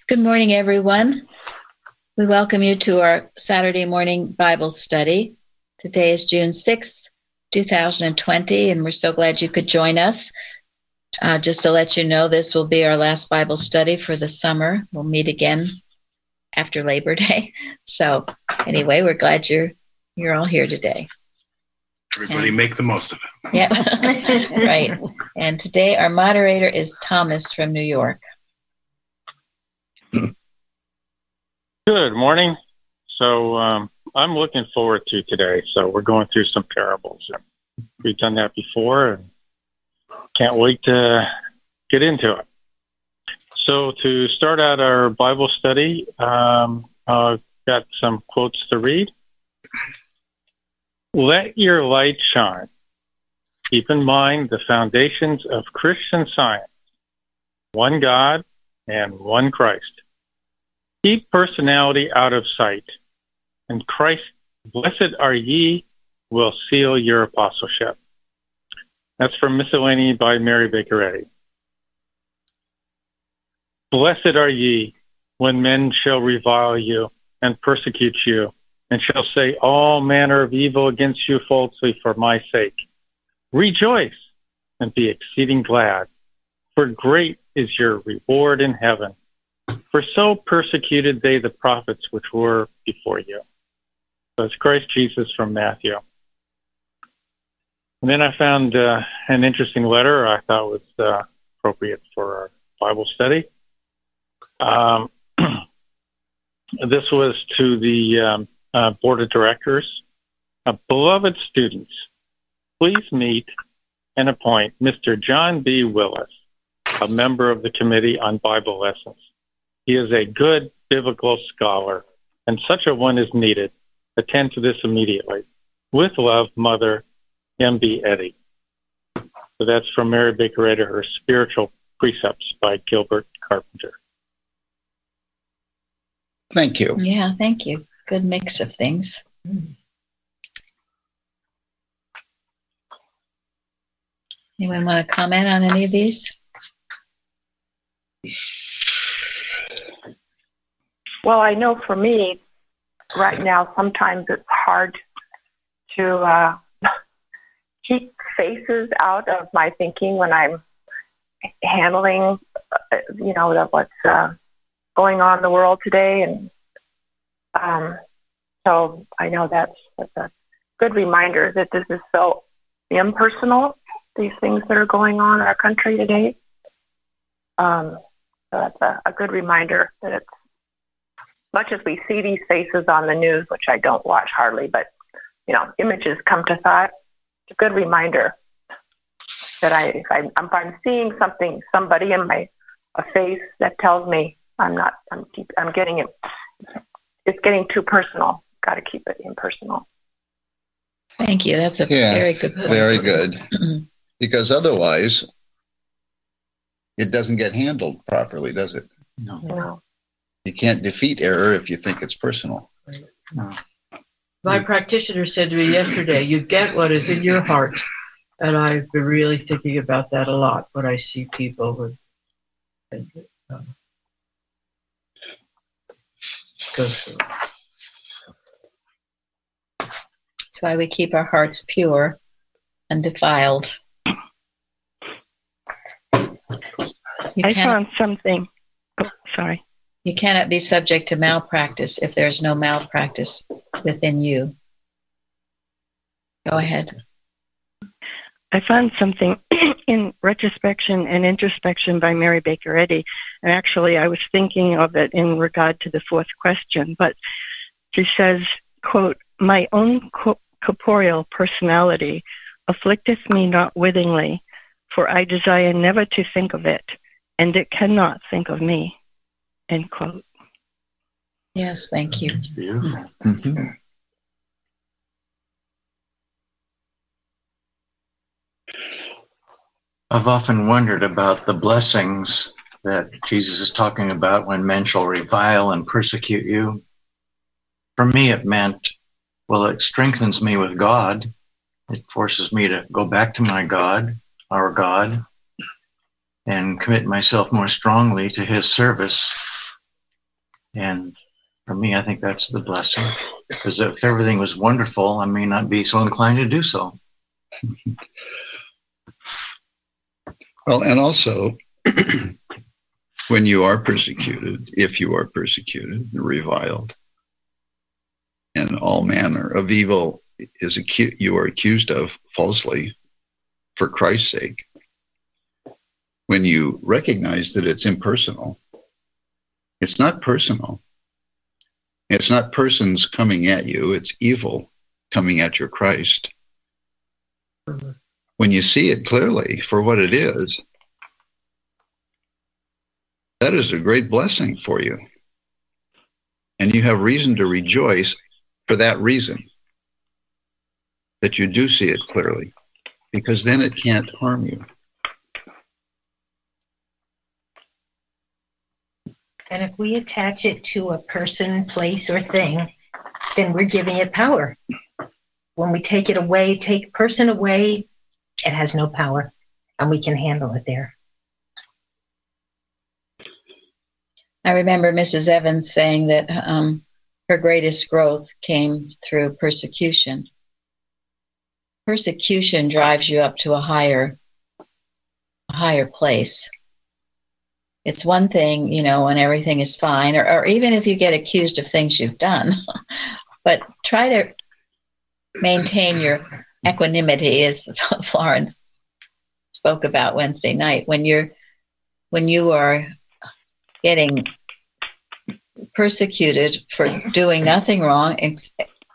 Good morning, everyone. We welcome you to our Saturday morning Bible study. Today is June 6th, 2020, and we're so glad you could join us. Just to let you know, this will be our last Bible study for the summer. We'll meet again after Labor Day. So anyway, we're glad you're all here today. Everybody make the most of it. Yeah, right. And today our moderator is Thomas from New York. Good morning. So I'm looking forward to today. So we're going through some parables. We've done that before and can't wait to get into it. So to start out our Bible study, I've got some quotes to read. Let your light shine. Keep in mind the foundations of Christian Science. One God and one Christ. Keep personality out of sight, and Christ, blessed are ye, will seal your apostleship. That's from Miscellany by Mary Baker Eddy. Blessed are ye when men shall revile you and persecute you, and shall say all manner of evil against you falsely for my sake. Rejoice and be exceeding glad, for great is your reward in heaven. For so persecuted they the prophets which were before you. So it's Christ Jesus from Matthew. And then I found an interesting letter I thought was appropriate for our Bible study. This was to the Board of Directors. Beloved students, please meet and appoint Mr. John B. Willis, a member of the Committee on Bible Lessons. He is a good biblical scholar, and such a one is needed. Attend to this immediately. With love, Mother M.B. Eddy. So that's from Mary Baker Eddy, her Spiritual Precepts by Gilbert Carpenter. Thank you. Yeah, thank you. Good mix of things. Anyone want to comment on any of these? Well, I know for me, right now, sometimes it's hard to keep faces out of my thinking when I'm handling, what's going on in the world today. And so I know that's a good reminder that this is so impersonal, these things that are going on in our country today. So that's a good reminder that it's, much as we see these faces on the news, which I don't watch hardly, but, images come to thought. It's a good reminder that if I'm seeing somebody in a face that tells me I'm getting it, it's getting too personal. Got to keep it impersonal. Thank you. That's a very good point. Very good. Because otherwise, it doesn't get handled properly, does it? No. You can't defeat error if you think it's personal. No. My practitioner said to me yesterday, you get what is in your heart. And I've been really thinking about that a lot when I see people go through. That's why we keep our hearts pure, undefiled. I found something. Oh, sorry. You cannot be subject to malpractice if there's no malpractice within you. Go ahead. I found something in Retrospection and Introspection by Mary Baker Eddy. And actually, I was thinking of it in regard to the fourth question. But she says, quote, my own corporeal personality afflicteth me not wittingly, for I desire never to think of it, and it cannot think of me. End quote. Yes, thank you. That's beautiful. Mm-hmm. I've often wondered about the blessings that Jesus is talking about when men shall revile and persecute you. For me, it meant, well, it strengthens me with God. It forces me to go back to my God, our God, and commit myself more strongly to his service. And for me, I think that's the blessing. Because if everything was wonderful, I may not be so inclined to do so. Well, and also, when you are persecuted, if you are persecuted and reviled, and all manner of evil you are accused of falsely for Christ's sake, when you recognize that it's impersonal, it's not personal. It's not persons coming at you, it's evil coming at your Christ. When you see it clearly for what it is, that is a great blessing for you. And you have reason to rejoice for that reason, that you do see it clearly, because then it can't harm you. And if we attach it to a person, place, or thing, then we're giving it power. When we take it away, take person away, it has no power, and we can handle it there. I remember Mrs. Evans saying that her greatest growth came through persecution. Persecution drives you up to a higher place. It's one thing, when everything is fine, or even if you get accused of things you've done, but try to maintain your equanimity, as Florence spoke about Wednesday night. When you are getting persecuted for doing nothing wrong,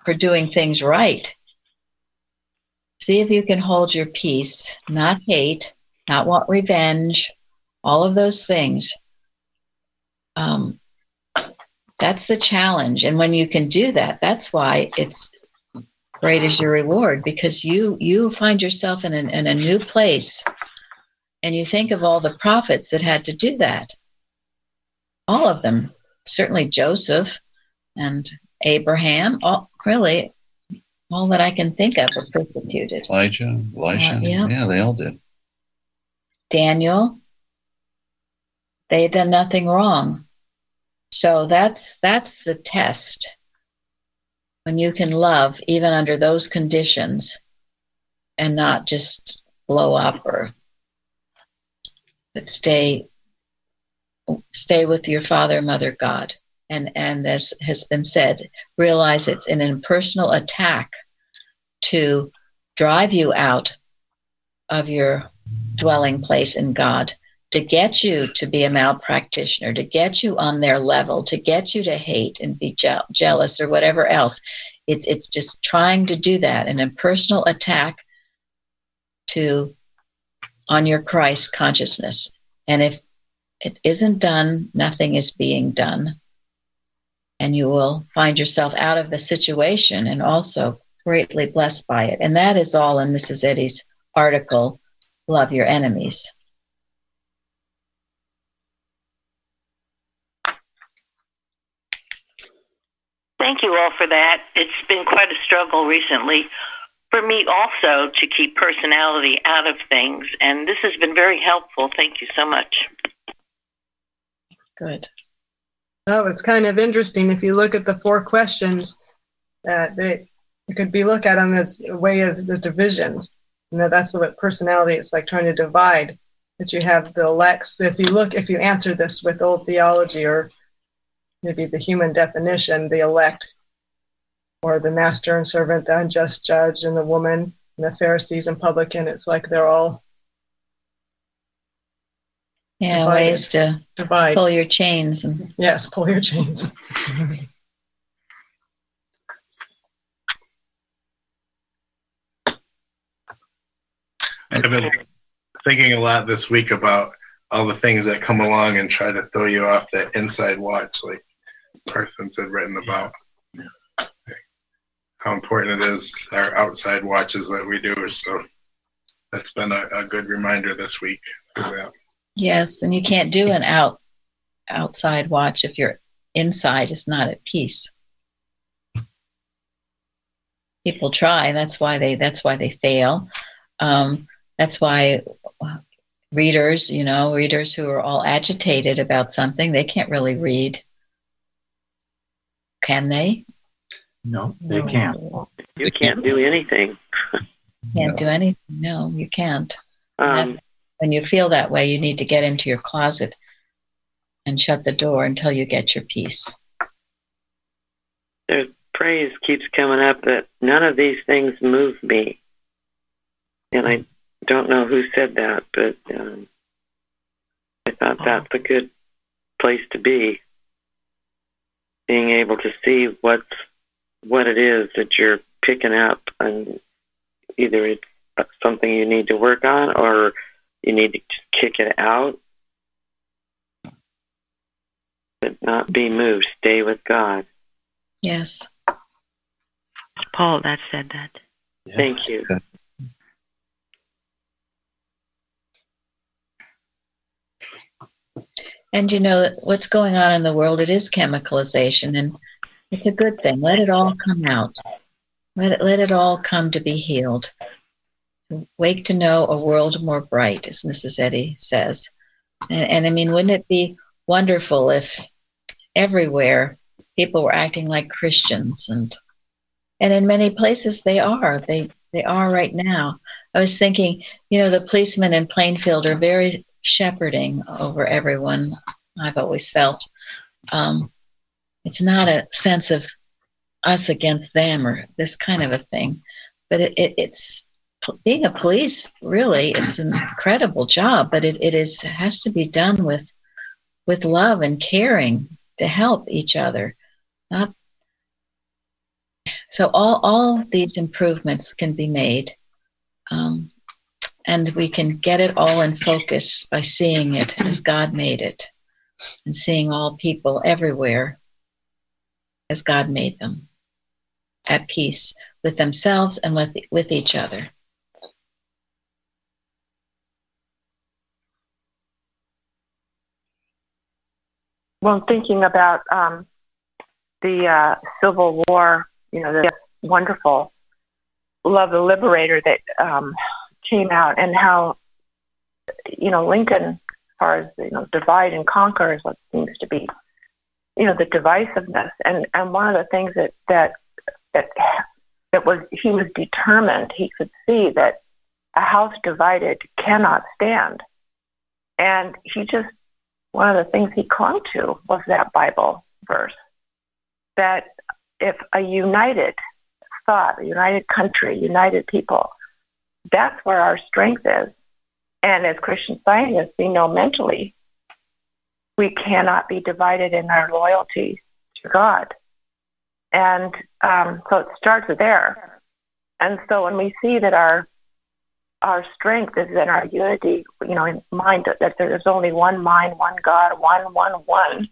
for doing things right, see if you can hold your peace, not hate, not want revenge, all of those things. That's the challenge. And when you can do that, that's why it's great as your reward, because you find yourself in a new place. And you think of all the prophets that had to do that. All of them. Certainly Joseph and Abraham, all that I can think of were persecuted. Elijah, yeah, they all did. Daniel, they had done nothing wrong. So that's the test. When you can love even under those conditions and not just blow up, but stay with your Father, Mother, God. And as has been said, realize it's an impersonal attack to drive you out of your dwelling place in God, to get you to be a malpractitioner, to get you on their level, to get you to hate and be jealous or whatever else. It's just trying to do that, an impersonal attack on your Christ consciousness. And if it isn't done, nothing is being done. And you will find yourself out of the situation and also greatly blessed by it. And that is all in Mrs. Eddy's article, Love Your Enemies. Thank you all for that. It's been quite a struggle recently for me also to keep personality out of things. And this has been very helpful. Thank you so much. Good. Oh, it's kind of interesting if you look at the 4 questions that it could be looked at them as a way of the divisions. That's what personality is like, trying to divide. That you have the elects. If you answer this with old theology or maybe the human definition, the elect, or the master and servant, the unjust judge, and the woman, and the Pharisees and publican, it's like they're all divided. Ways to divide. Pull your chains. Yes, pull your chains. I've been thinking a lot this week about all the things that come along and try to throw you off that inside watch, like Parsons had written about. How important it is, our outside watches that we do. So that's been a good reminder this week for that. Yes, and you can't do an outside watch if your inside is not at peace. People try. That's why they fail. That's why readers who are all agitated about something, they can't really read can they? No, they can't. You can't do anything. Can't do anything. No, you can't. Um, When you feel that way, you need to get into your closet and shut the door until you get your peace. There's praise keeps coming up that none of these things move me. And I don't know who said that, but I thought that's a good place to be. Being able to see what it is that you're picking up, and either it's something you need to work on or you need to just kick it out. But not be moved. Stay with God. Yes. Paul, that said that. Yeah. Thank you. And you know what's going on in the world, it is chemicalization, and it's a good thing. Let it all come out. Let it all come to be healed. Wake to know a world more bright, as Mrs. Eddy says. And I mean, wouldn't it be wonderful if everywhere people were acting like Christians, and in many places they are. They are right now. I was thinking, the policemen in Plainfield are very shepherding over everyone, I've always felt. It's not a sense of us against them or this kind of a thing, but it's being a police, really, it's an incredible job, but it has to be done with love and caring to help each other. So all these improvements can be made, and we can get it all in focus by seeing it as God made it, and seeing all people everywhere as God made them, at peace with themselves and with each other. Well, thinking about the Civil War, the wonderful Love the Liberator that came out, and how, Lincoln, as far as, divide and conquer is what seems to be, the divisiveness. And one of the things that was, he was determined, he could see that a house divided cannot stand. And one of the things he clung to was that Bible verse, that if a united thought, a united country, united people, that's where our strength is. And as Christian Scientists, we know mentally we cannot be divided in our loyalty to God. And so it starts there. And so when we see that our strength is in our unity, in mind, that there's only one mind, one God, one,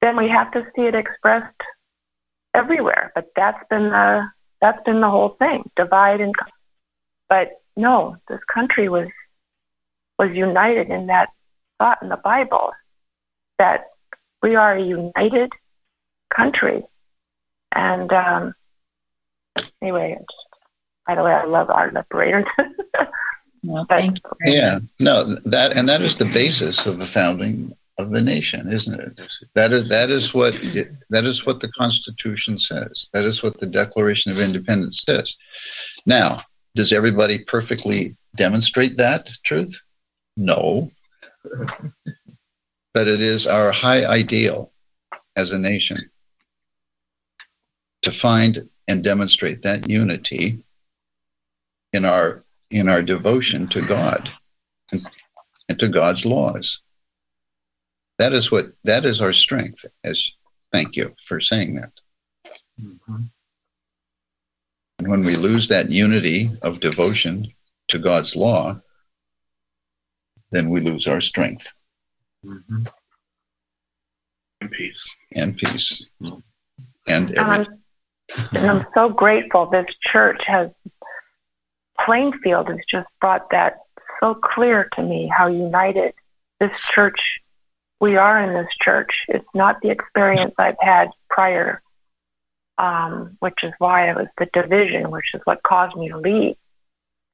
then we have to see it expressed everywhere. But that's been the whole thing, divide and. But no, this country was united in that thought in the Bible, that we are a united country. And anyway, by the way, I love our liberator. Well, thank you. Yeah, no, that is the basis of the founding of the nation, isn't it? That is what the Constitution says. That is what the Declaration of Independence says. Now, does everybody perfectly demonstrate that truth? No. But it is our high ideal as a nation to find and demonstrate that unity in our devotion to God and to God's laws. That is our strength. Thank you for saying that. Mm-hmm. And when we lose that unity of devotion to God's law, then we lose our strength. Mm-hmm. And peace. And peace. And everything. And I'm so grateful this church Plainfield has just brought that so clear to me, how united this church, we are in this church. It's not the experience I've had prior, which is why it was the division, which is what caused me to leave.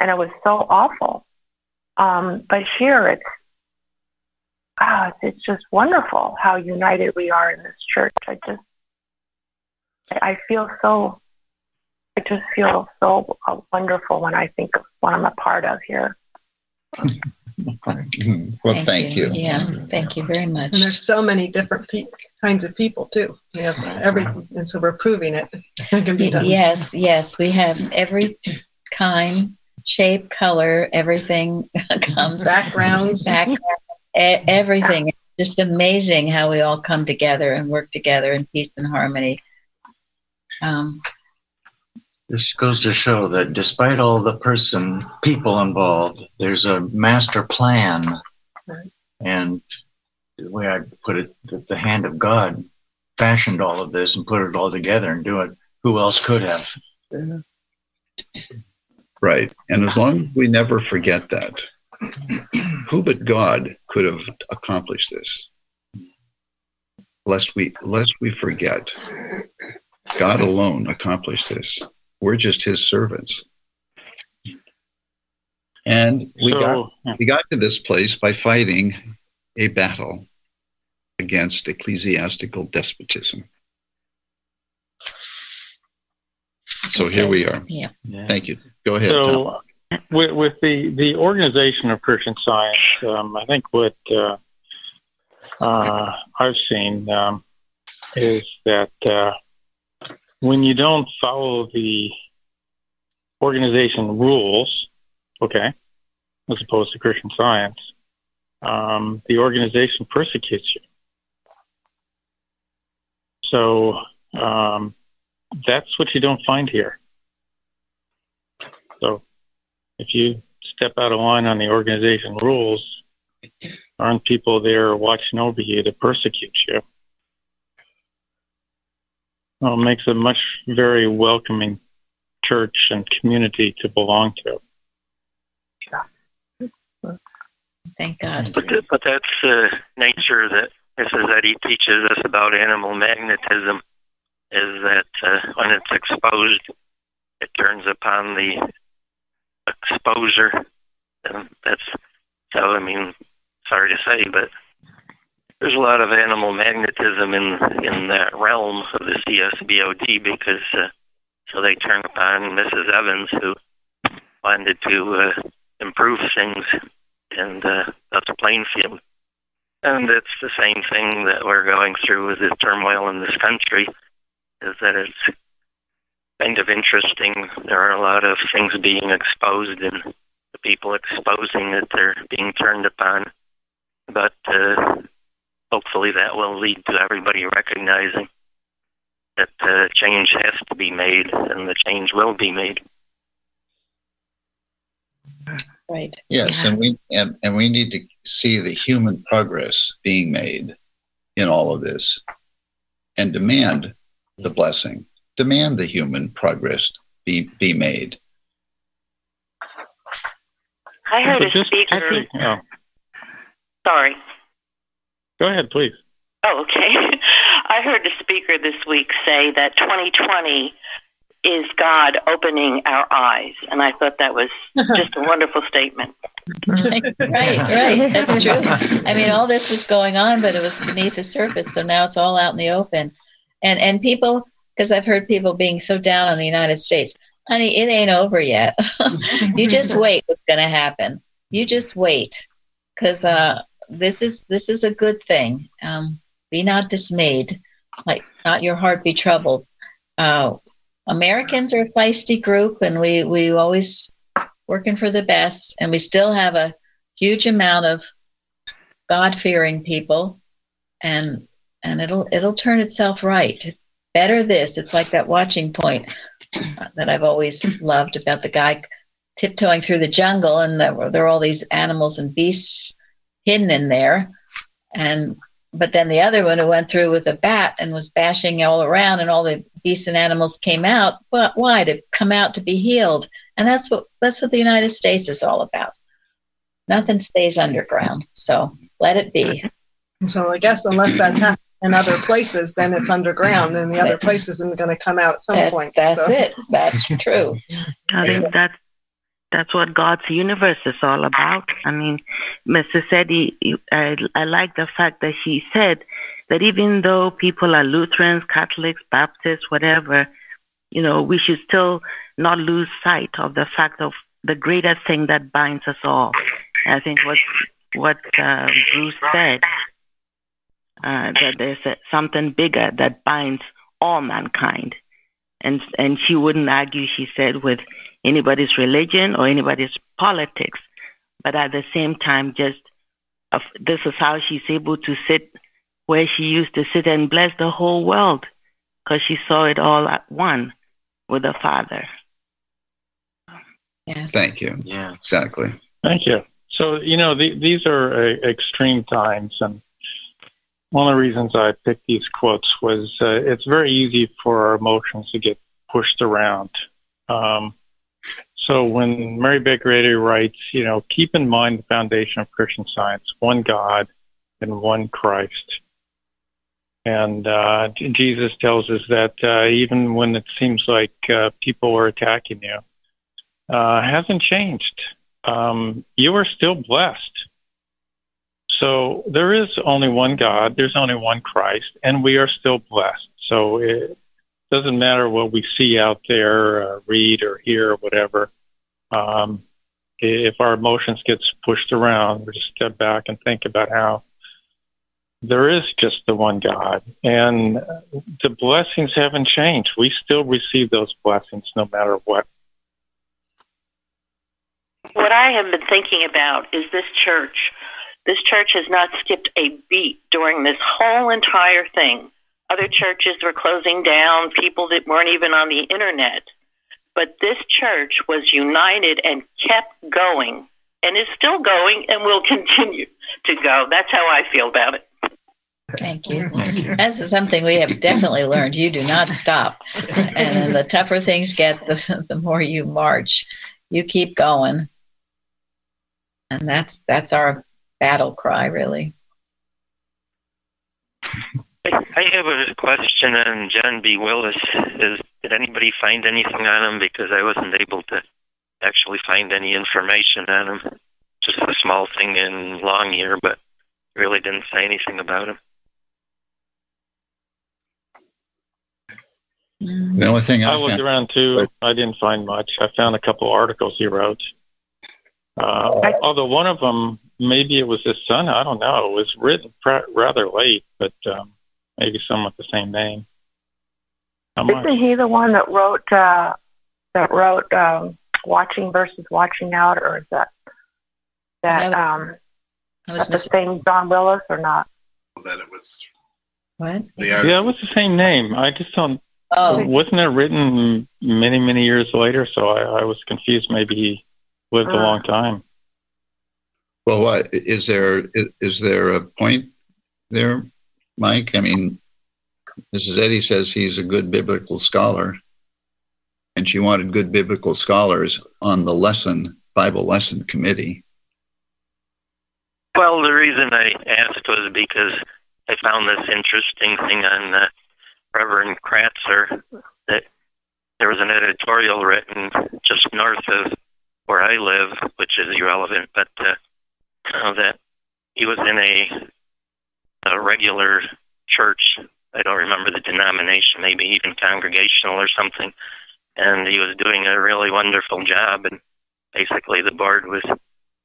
And it was so awful. But here it's just wonderful how united we are in this church. I just feel so wonderful when I think of what I'm a part of here. Well, thank you. Yeah, thank you very much. And there's so many different kinds of people too. We have everything, and so we're proving it. It can be done. Yes, we have every kind, shape, color, everything comes. Backgrounds. Everything. It's just amazing how we all come together and work together in peace and harmony. This goes to show that despite all the people involved, there's a master plan. Right. And the way I put it, that the hand of God fashioned all of this and put it all together and do it. Who else could have? Right. And as long as we never forget that, who but God could have accomplished this? Lest we forget, God alone accomplished this. We're just his servants. And we got to this place by fighting a battle against ecclesiastical despotism. So here we are. Yeah. Thank you. Go ahead, So Tom. with the Organization of Christian Science, I think what I've seen is that when you don't follow the organization rules, okay, as opposed to Christian Science, the organization persecutes you. So that's what you don't find here. So if you step out of line on the organization rules, aren't people there watching over you to persecute you? Well, it makes a very welcoming church and community to belong to. Thank God. But that's nature that Mrs. Eddy teaches us about animal magnetism, is that when it's exposed, it turns upon the exposure. And that's, so, I mean, sorry to say, but there's a lot of animal magnetism in that realm of the CSBOD because so they turn upon Mrs. Evans, who wanted to improve things, and that's a playing field. And it's the same thing that we're going through with the turmoil in this country, is that it's kind of interesting. There are a lot of things being exposed, and the people exposing it, they're being turned upon. But hopefully that will lead to everybody recognizing that change has to be made, and the change will be made. Right. Yes, yeah. and we need to see the human progress being made in all of this, and demand the blessing, demand the human progress be made. I heard a speaker. Sorry. Go ahead, please. Oh, okay. I heard a speaker this week say that 2020 is God opening our eyes, and I thought that was just a wonderful statement. Right. That's true. I mean, all this was going on, but it was beneath the surface, so now it's all out in the open. And people, because I've heard people being so down on the United States, honey, it ain't over yet. You just wait what's going to happen. You just wait, because this is a good thing. Be not dismayed. Like, not your heart be troubled. Americans are a feisty group, and we always working for the best, and we still have a huge amount of God-fearing people, and it'll turn itself right. Better this. It's like that watching point that I've always loved about the guy tiptoeing through the jungle, and there are all these animals and beasts hidden in there, but then the other one who went through with a bat and was bashing all around, and all the beasts and animals came out. But why? To come out to be healed. And that's what the United States is all about. Nothing stays underground. So let it be. So I guess unless that's happening in other places, then it's underground, and the other places isn't going to come out at some point. That's it. That's true. I think that's what God's universe is all about. I mean, Mrs. Eddy, I like the fact that she said that even though people are Lutherans, Catholics, Baptists, whatever, we should still not lose sight of the fact of the greater thing that binds us all. I think what Bruce said, that there's something bigger that binds all mankind. And she wouldn't argue, she said, with anybody's religion or anybody's politics. But at the same time, this is how she's able to sit where she used to sit and bless the whole world, because she saw it all at one with the Father. Yes. Thank you. Yeah, exactly. Thank you. So, these are extreme times, and one of the reasons I picked these quotes was it's very easy for our emotions to get pushed around. So when Mary Baker Eddy writes, keep in mind the foundation of Christian Science, one God and one Christ. And Jesus tells us that even when it seems like people are attacking you, hasn't changed. You are still blessed. So there is only one God, there's only one Christ, and we are still blessed. So it doesn't matter what we see out there, read or hear or whatever. If our emotions get pushed around, we just step back and think about how there is just the one God, and the blessings haven't changed. We still receive those blessings no matter what. What I have been thinking about is this church. This church has not skipped a beat during this whole entire thing. Other churches were closing down, people that weren't even on the internet. But this church was united and kept going, and is still going and will continue to go. That's how I feel about it. Thank you. That's something we have definitely learned. You do not stop. And the tougher things get, the more you march. You keep going. And that's our battle cry, really. I have a question on John B. Willis. Did anybody find anything on him? Because I wasn't able to actually find any information on him. Just a small thing in Long Year, but really didn't say anything about him. The only thing I looked around too. I didn't find much. I found a couple articles he wrote. Although one of them, maybe it was his son. I don't know. It was written rather late, but maybe someone with the same name. Isn't he the one that wrote Watching versus Watching Out, or is that the same John Willis or not? That it was. What? Yeah, it was the same name. I just don't. Oh. Wasn't it written many, many years later? So I was confused. Maybe he lived a long time. Well, what is there a point there, Mike? I mean, Mrs. Eddy says he's a good biblical scholar, and she wanted good biblical scholars on the Bible lesson committee. Well, the reason I asked was because I found this interesting thing on Reverend Kratzer, that there was an editorial written just north of where I live, which is irrelevant, but that he was in a regular church. I don't remember the denomination, maybe even congregational or something, and he was doing a really wonderful job, and basically the board was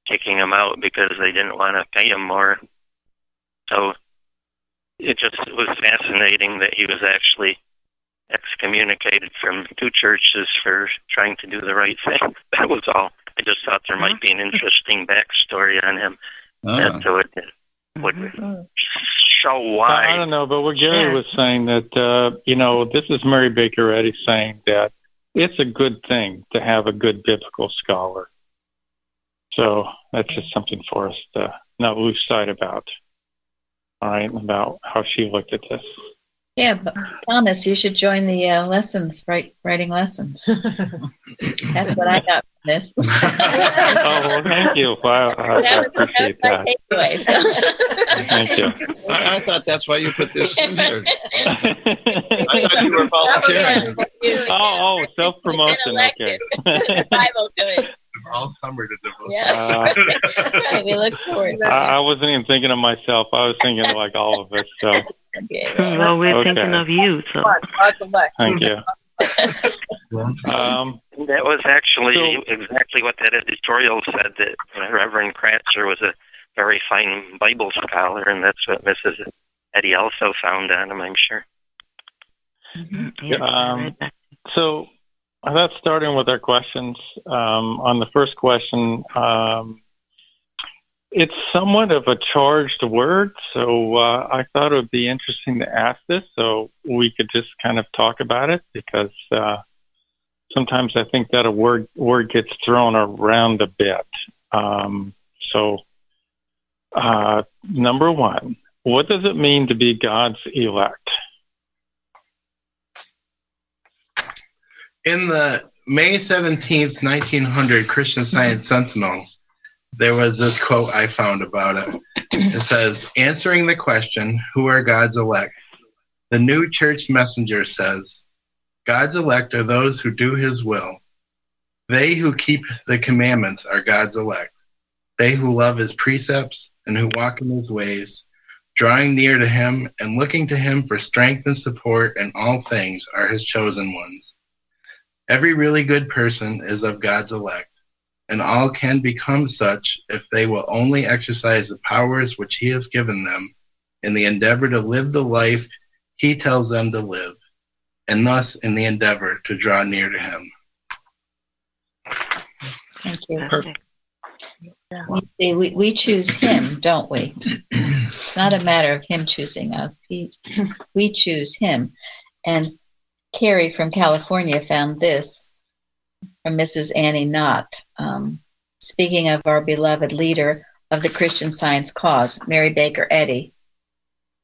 kicking him out because they didn't want to pay him more. So it just was fascinating that he was actually excommunicated from two churches for trying to do the right thing. That was all. I just thought there might be an interesting backstory on him. So it would show why. I don't know, but what Gary was saying that, this is Mary Baker Eddy saying that it's a good thing to have a good biblical scholar. So that's just something for us to not lose sight about. All right, about how she looked at this. Yeah, but Thomas, you should join the lessons, writing lessons. That's what I got from this. Oh, well, thank you. Wow, I appreciate that. Thank you. I thought that's why you put this in here. I thought you were volunteering. Oh, self-promotion. Okay. Bible good. all summer to devote. Yeah, right. We look forward to that. I wasn't even thinking of myself. I was thinking of like all of us. So. Okay, Well, we're thinking of you. So. Thank you. That was actually exactly what that editorial said, that Reverend Kratzer was a very fine Bible scholar, and that's what Mrs. Eddy also found on him, I'm sure. So that's starting with our questions. On the first question, it's somewhat of a charged word, so I thought it would be interesting to ask this so we could just kind of talk about it, because sometimes I think that a word gets thrown around a bit. Number one, what does it mean to be God's elect? In the May 17th, 1900 Christian Science Sentinel, there was this quote I found about it. It says, answering the question, who are God's elect? The New Church Messenger says, God's elect are those who do his will. They who keep the commandments are God's elect. They who love his precepts and who walk in his ways, drawing near to him and looking to him for strength and support in all things, are his chosen ones. Every really good person is of God's elect, and all can become such if they will only exercise the powers which he has given them in the endeavor to live the life he tells them to live, and thus in the endeavor to draw near to him. Thank you. Perfect. We choose him, don't we? It's not a matter of him choosing us. We choose him. And Carrie from California found this from Mrs. Annie Knott. Speaking of our beloved leader of the Christian Science cause, Mary Baker Eddy.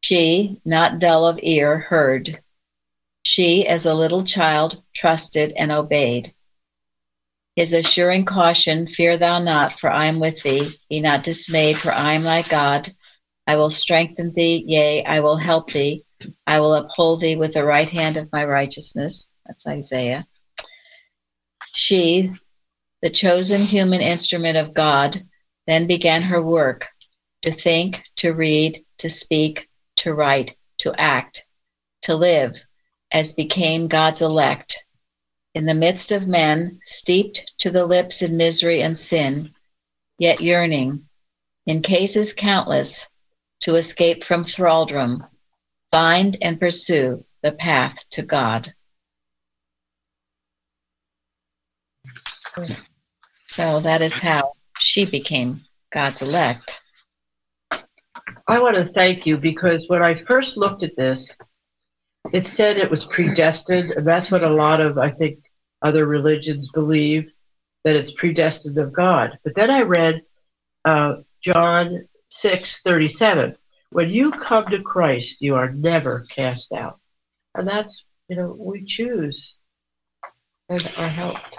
She, not dull of ear, heard. She, as a little child, trusted and obeyed. His assuring caution, fear thou not, for I am with thee. Be not dismayed, for I am thy God. I will strengthen thee, yea, I will help thee. I will uphold thee with the right hand of my righteousness. That's Isaiah. She, the chosen human instrument of God, then began her work to think, to read, to speak, to write, to act, to live, as became God's elect. In the midst of men, steeped to the lips in misery and sin, yet yearning, in cases countless, to escape from thraldom, find and pursue the path to God. So that is how she became God's elect. I want to thank you, because when I first looked at this, it said it was predestined, and that's what a lot of, I think, other religions believe, that it's predestined of God. But then I read John 6:37. When you come to Christ, you are never cast out. And that's, we choose and are helped.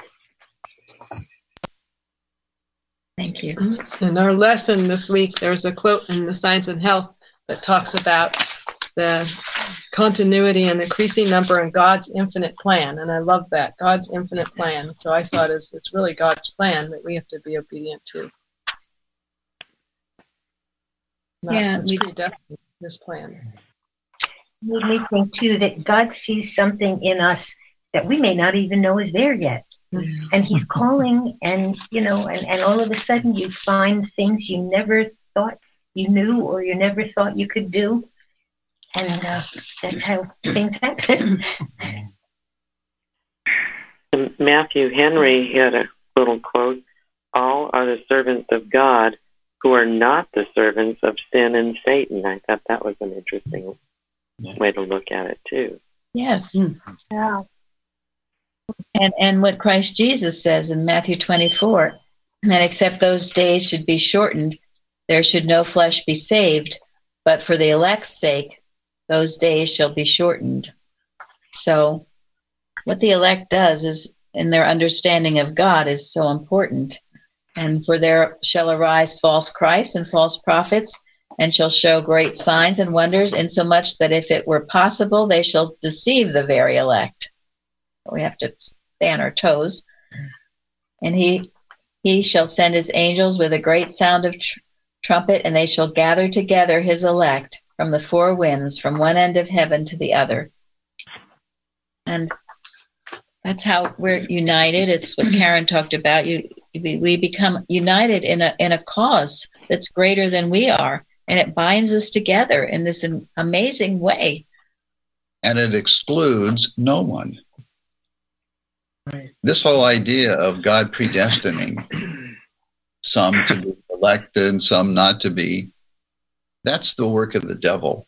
Thank you. In our lesson this week, there's a quote in the Science and Health that talks about the continuity and increasing number in God's infinite plan. And I love that, God's infinite plan. So I thought it's really God's plan that we have to be obedient to. It's pretty definitely his plan. Made me think too that God sees something in us that we may not even know is there yet. Mm-hmm. And he's calling, and and all of a sudden you find things you never thought you knew, or you never thought you could do. And that's how things happen. Matthew Henry had a little quote, all are the servants of God who are not the servants of sin and Satan. I thought that was an interesting way to look at it too. Yes. Yeah. And what Christ Jesus says in Matthew 24, that except those days should be shortened, there should no flesh be saved, but for the elect's sake, those days shall be shortened. So what the elect does is, in their understanding of God, is so important. And for there shall arise false Christs and false prophets, and shall show great signs and wonders, insomuch that if it were possible, they shall deceive the very elect. We have to stay on our toes. And he He shall send his angels with a great sound of trumpet, and they shall gather together his elect from the four winds, from one end of heaven to the other. And that's how we're united. It's what Karen talked about. We become united in a cause that's greater than we are, and it binds us together in this amazing way. And it excludes no one. Right. This whole idea of God predestining some to be elected, some not to be, that's the work of the devil.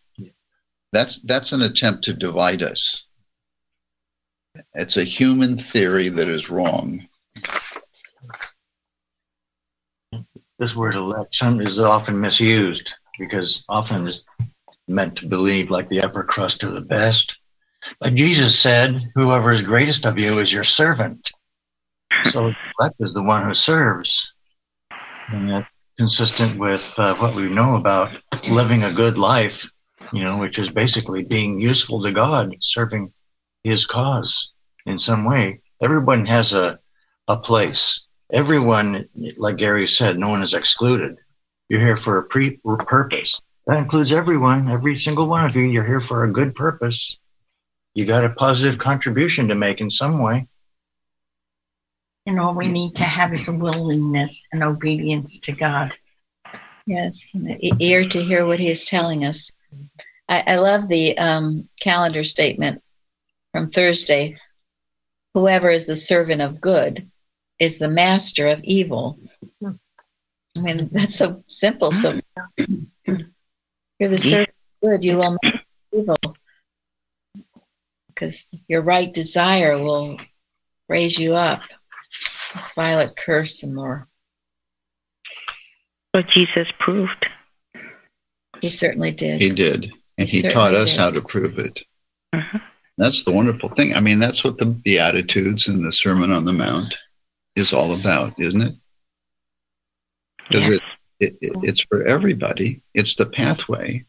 That's an attempt to divide us. It's a human theory that is wrong. This word election is often misused because often it's meant to believe like the upper crust are the best. But Jesus said, whoever is greatest of you is your servant. So elect is the one who serves. And that's consistent with what we know about living a good life, which is basically being useful to God, serving his cause in some way. Everyone has a place. Everyone, like Gary said, no one is excluded. You're here for a purpose. That includes everyone, every single one of you. You're here for a good purpose. You got a positive contribution to make in some way. And all we need to have is a willingness and obedience to God. Yes, an ear to hear what he is telling us. I love the calendar statement from Thursday. Whoever is the servant of good is the master of evil. I mean, that's so simple. So you're the servant of good, you will master evil. Because your right desire will raise you up. It's Violet Curse and more. What Jesus proved. He certainly did. He did. And he taught us how to prove it. Uh-huh. That's the wonderful thing. I mean, that's what the Beatitudes and the Sermon on the Mount is all about, isn't it? Because it's for everybody. It's the pathway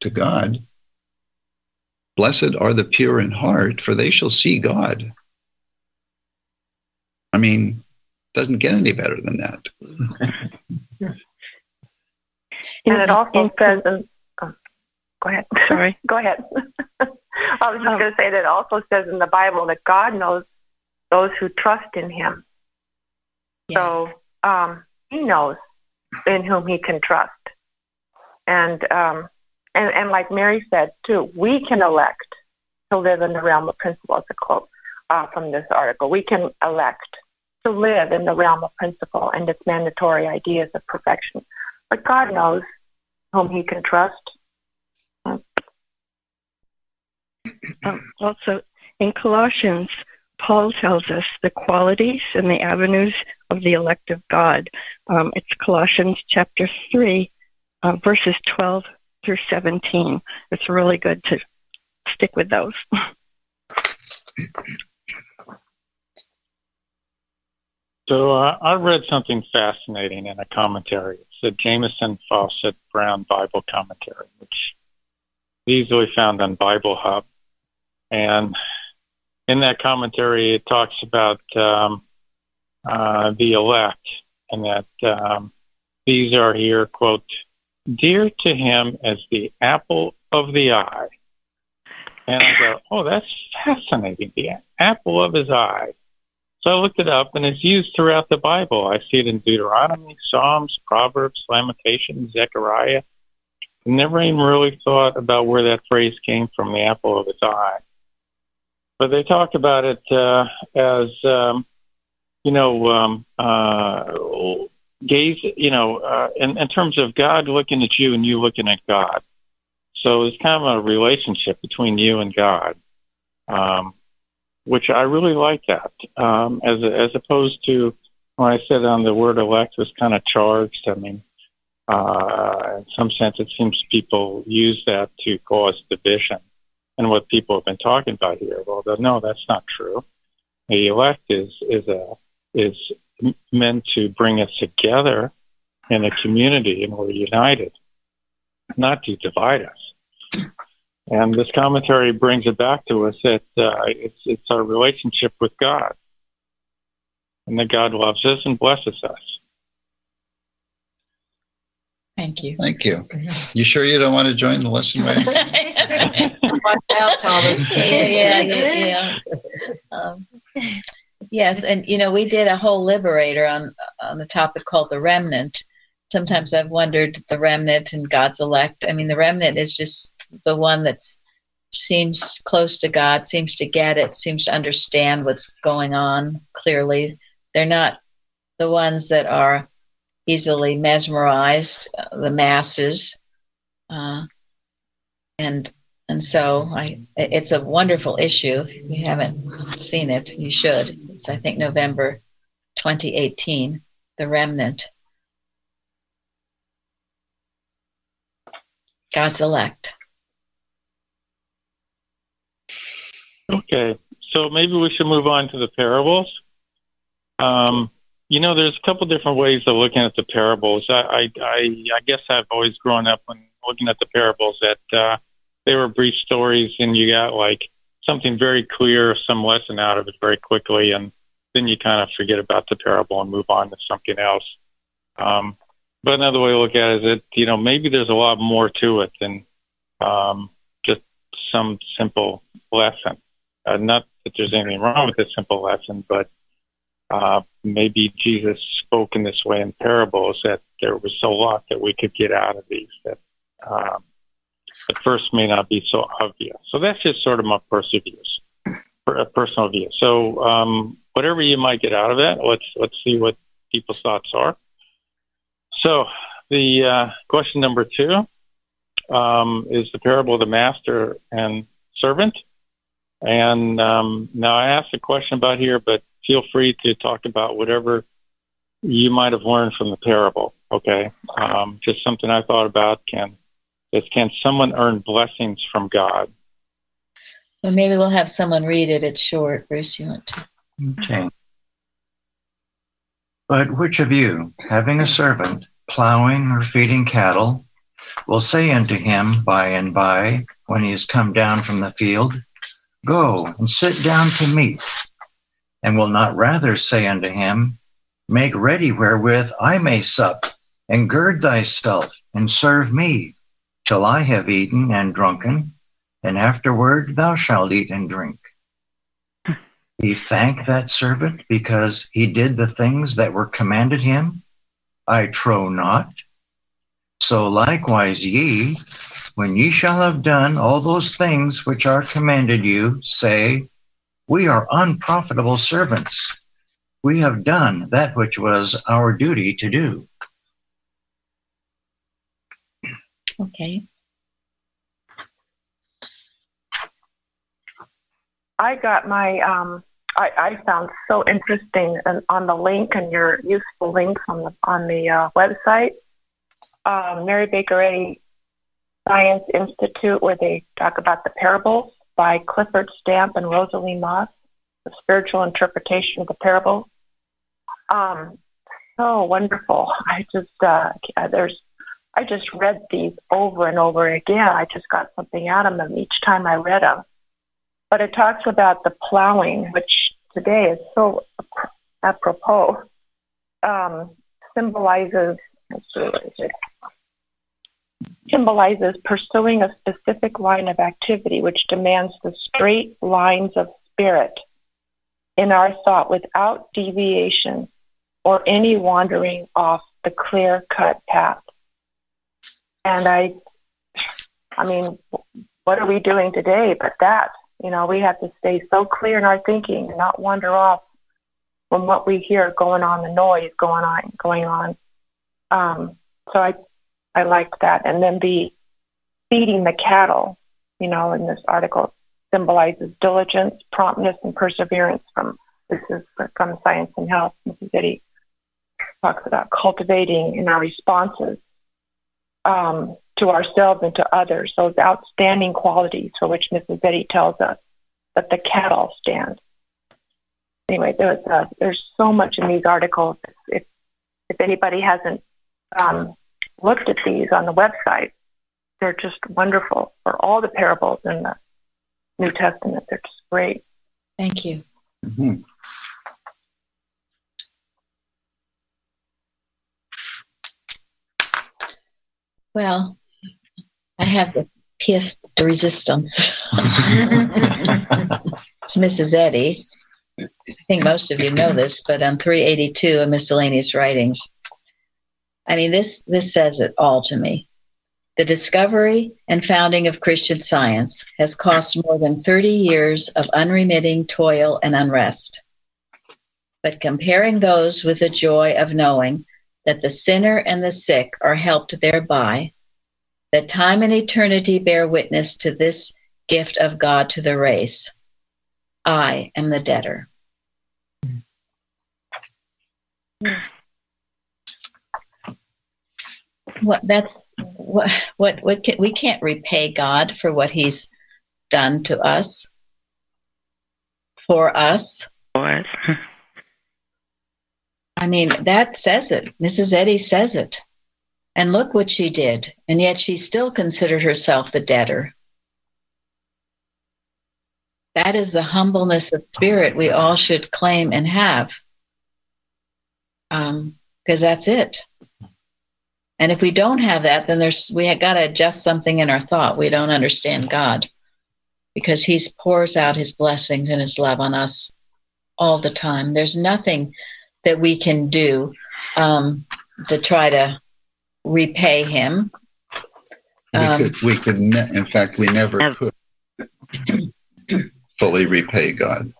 to God. Blessed are the pure in heart, for they shall see God. I mean, doesn't get any better than that. And it also says, go ahead. Sorry. Go ahead. I was just going to say that it also says in the Bible that God knows those who trust in him. Yes. So he knows in whom he can trust. And like Mary said, too, we can elect to live in the realm of principle. It's a quote from this article. We can elect to live in the realm of principle and its mandatory ideas of perfection. But God knows whom he can trust. Also, in Colossians, Paul tells us the qualities and the avenues of the elect of God. It's Colossians chapter 3, verses 12 through 17. It's really good to stick with those. So I read something fascinating in a commentary. It's a Jameson Fawcett Brown Bible commentary, which is easily found on Bible Hub. And in that commentary, it talks about the elect, and that these are here, quote, dear to him as the apple of the eye. And I go, oh, that's fascinating, the apple of his eye. So I looked it up, and it's used throughout the Bible. I see it in Deuteronomy, Psalms, Proverbs, Lamentations, Zechariah. I never even really thought about where that phrase came from, the apple of his eye. But they talked about it as, gaze, in terms of God looking at you and you looking at God. So it's kind of a relationship between you and God, which I really like that, as opposed to when I said on the word elect was kind of charged. I mean, in some sense, it seems people use that to cause division. And what people have been talking about here, well, no, that's not true. The elect is meant to bring us together in a community, and we're united, not to divide us. And this commentary brings it back to us that it's our relationship with God. and that God loves us and blesses us. Thank you. Thank you. You sure you don't want to join the lesson writing? Watch out, Thomas. Yeah. Yes, and we did a whole liberator on the topic called the remnant. Sometimes I've wondered the remnant and God's elect. I mean, the remnant is just the one that seems close to God, seems to get it, seems to understand what's going on clearly. They're not the ones that are easily mesmerized, the masses, and so it's a wonderful issue. If you haven't seen it, you should. It's, I think, November 2018, The Remnant. God's elect. Okay, so maybe we should move on to the parables. There's a couple different ways of looking at the parables. I guess I've always grown up when looking at the parables that they were brief stories, and you got like something very clear, some lesson out of it very quickly, and then you kind of forget about the parable and move on to something else. But another way to look at it is that, maybe there's a lot more to it than just some simple lesson. Not that there's anything wrong with a simple lesson, but maybe Jesus spoke in this way in parables that there was a lot that we could get out of these that at first may not be so obvious. So that's just sort of my personal view. So whatever you might get out of that, let's see what people's thoughts are. So the question number 2 is the parable of the master and servant. And now I asked a question about here, but feel free to talk about whatever you might have learned from the parable. Okay, just something I thought about. Can someone earn blessings from God? Well, maybe we'll have someone read it. It's short. Bruce, you want to? Okay. But which of you, having a servant, plowing or feeding cattle, will say unto him by and by, when he is come down from the field, Go and sit down to meat, and will not rather say unto him, Make ready wherewith I may sup, and gird thyself, and serve me, till I have eaten and drunken, and afterward thou shalt eat and drink. He thanked that servant because he did the things that were commanded him? I trow not. So likewise ye, when ye shall have done all those things which are commanded you, say, We are unprofitable servants. We have done that which was our duty to do. Okay. I got my, I found so interesting on the link and your useful links on the website, Mary Baker Eddy Science Institute, where they talk about the parables by Clifford Stamp and Rosalie Moss, the spiritual interpretation of the parables. So wonderful. I just read these over and over again. I just got something out of them each time I read them. But it talks about the plowing, which today is so apropos, symbolizes pursuing a specific line of activity which demands the straight lines of spirit in our thought without deviation or any wandering off the clear-cut path. And I mean, what are we doing today but that? We have to stay so clear in our thinking and not wander off from what we hear going on, the noise going on. So I liked that. And then the feeding the cattle, in this article symbolizes diligence, promptness, and perseverance. This is from Science and Health. Mrs. Eddy talks about cultivating in our responses to ourselves and to others, those outstanding qualities for which Mrs. Eddy tells us that the cattle stand. Anyway, there's so much in these articles. If anybody hasn't looked at these on the website, they're just wonderful for all the parables in the New Testament. They're just great. Thank you. Mm-hmm. Well, I have the pièce de résistance. It's Mrs. Eddy. I think most of you know this, but on 382 of Miscellaneous Writings, I mean, this says it all to me. The discovery and founding of Christian Science has cost more than 30 years of unremitting toil and unrest. But comparing those with the joy of knowing that the sinner and the sick are helped thereby, that time and eternity bear witness to this gift of God to the race, I am the debtor. We can't repay God for what he's done to us, for us. What? I mean, that says it. Mrs. Eddy says it. And look what she did. And yet she still considered herself the debtor. That is the humbleness of spirit we all should claim and have. Because that's it. And if we don't have that, then we have got to adjust something in our thought. We don't understand God. Because he pours out his blessings and his love on us all the time. There's nothing that we can do to try to repay him. We could in fact, we never could fully repay God.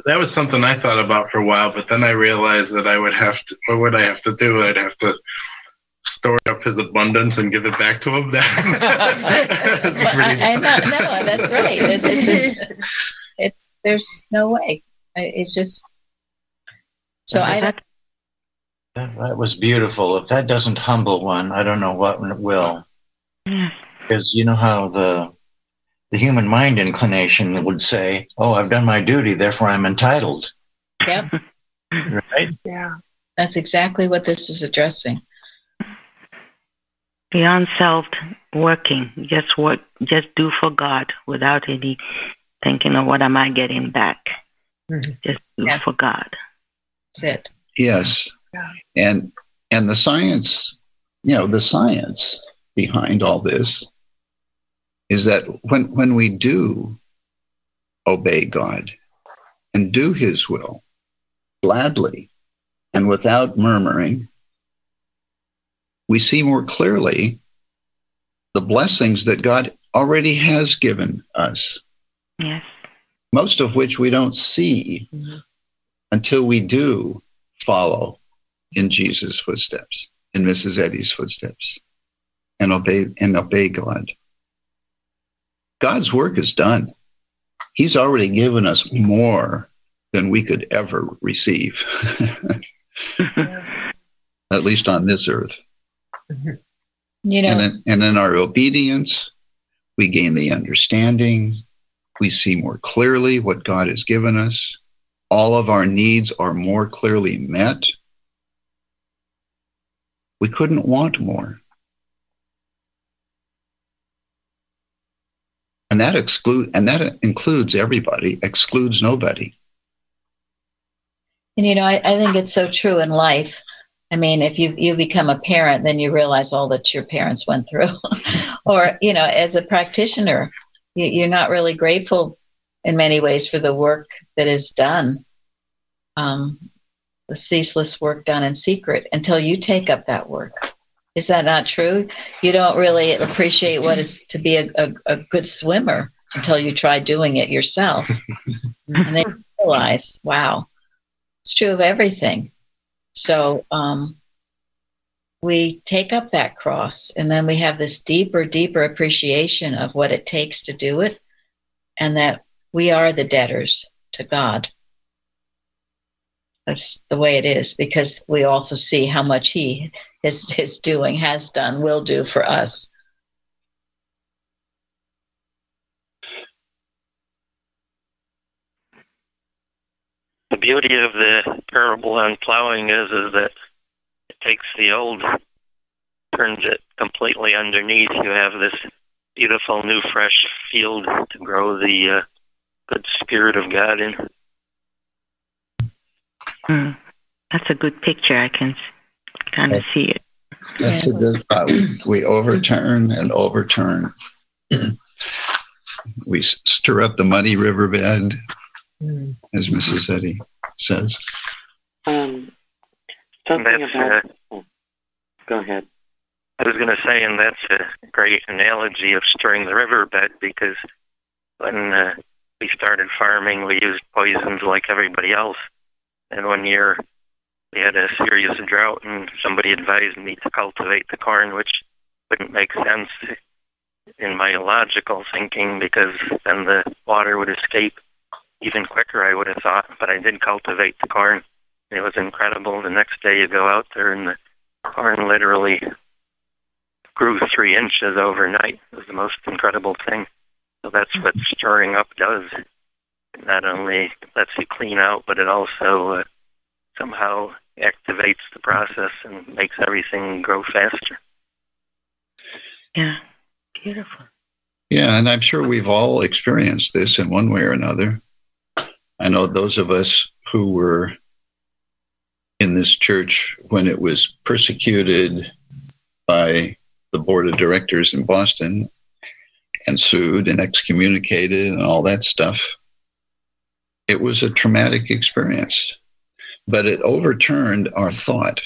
That was something I thought about for a while, but then I realized that I would have to, what would I have to do? I'd have to store up his abundance and give it back to him. No, that's right. There's no way. It's just, so that was beautiful. If that doesn't humble one, I don't know what will. Because you know how the human mind inclination would say, oh, I've done my duty, therefore I'm entitled. Yep. Right? Yeah. That's exactly what this is addressing. Beyond self working, just do for God without any thinking of what am I getting back. Mm-hmm. Just do for God. That's it. Yes. And the science, the science behind all this is that when we do obey God and do his will gladly and without murmuring, we see more clearly the blessings that God already has given us. Yes. Most of which we don't see until we do follow in Jesus' footsteps, in Mrs. Eddy's footsteps, and obey God. God's work is done. He's already given us more than we could ever receive, at least on this earth. And in our obedience, we gain the understanding. We see more clearly what God has given us. All of our needs are more clearly met. We couldn't want more. And that includes everybody, excludes nobody. And I think it's so true in life. I mean, if you become a parent, then you realize all that your parents went through. Or, as a practitioner, you're not really grateful in many ways for the work that is done, the ceaseless work done in secret, until you take up that work. Is that not true? You don't really appreciate what it's to be a good swimmer until you try doing it yourself. And then you realize, wow, it's true of everything. So we take up that cross, and then we have this deeper appreciation of what it takes to do it, and that we are the debtors to God. That's the way it is, because we also see how much he is doing, has done, will do for us. The beauty of the parable on plowing is that it takes the old, turns it completely underneath. You have this beautiful new fresh field to grow the good spirit of God in. That's a good picture. I can kind of see it. That's a good thought. We overturn and overturn. We stir up the muddy riverbed, as Mrs. Eddy says. Something about... go ahead. I was going to say, and that's a great analogy of stirring the riverbed, because when we started farming, we used poisons like everybody else. And one year we had a serious drought, and somebody advised me to cultivate the corn, which wouldn't make sense in my logical thinking, because then the water would escape even quicker, I would have thought. But I did cultivate the corn. It was incredible. The next day you go out there and the corn literally grew 3 inches overnight. It was the most incredible thing. So that's what stirring up does. It not only lets you clean out, but it also somehow activates the process and makes everything grow faster. Yeah, beautiful. Yeah, and I'm sure we've all experienced this in one way or another. I know those of us who were in this church when it was persecuted by the board of directors in Boston and sued and excommunicated and all that stuff. It was a traumatic experience, but it overturned our thought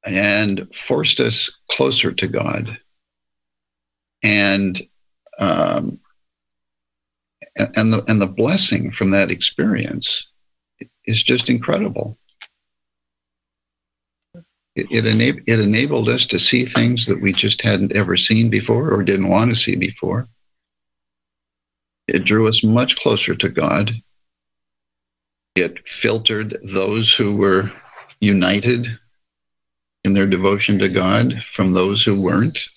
and forced us closer to God. And the blessing from that experience is just incredible. It enabled us to see things that we just hadn't ever seen before or didn't want to see before. It drew us much closer to God. It filtered those who were united in their devotion to God from those who weren't.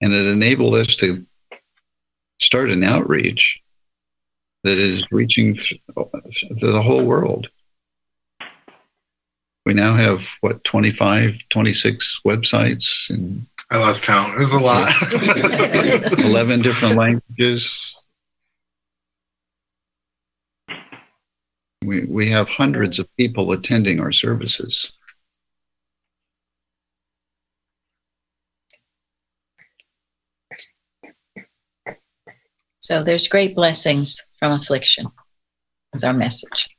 And it enabled us to start an outreach that is reaching the whole world. We now have, 25, 26 websites? And I lost count. It was a lot. 11 different languages. We have hundreds of people attending our services. So there's great blessings from affliction, is our message.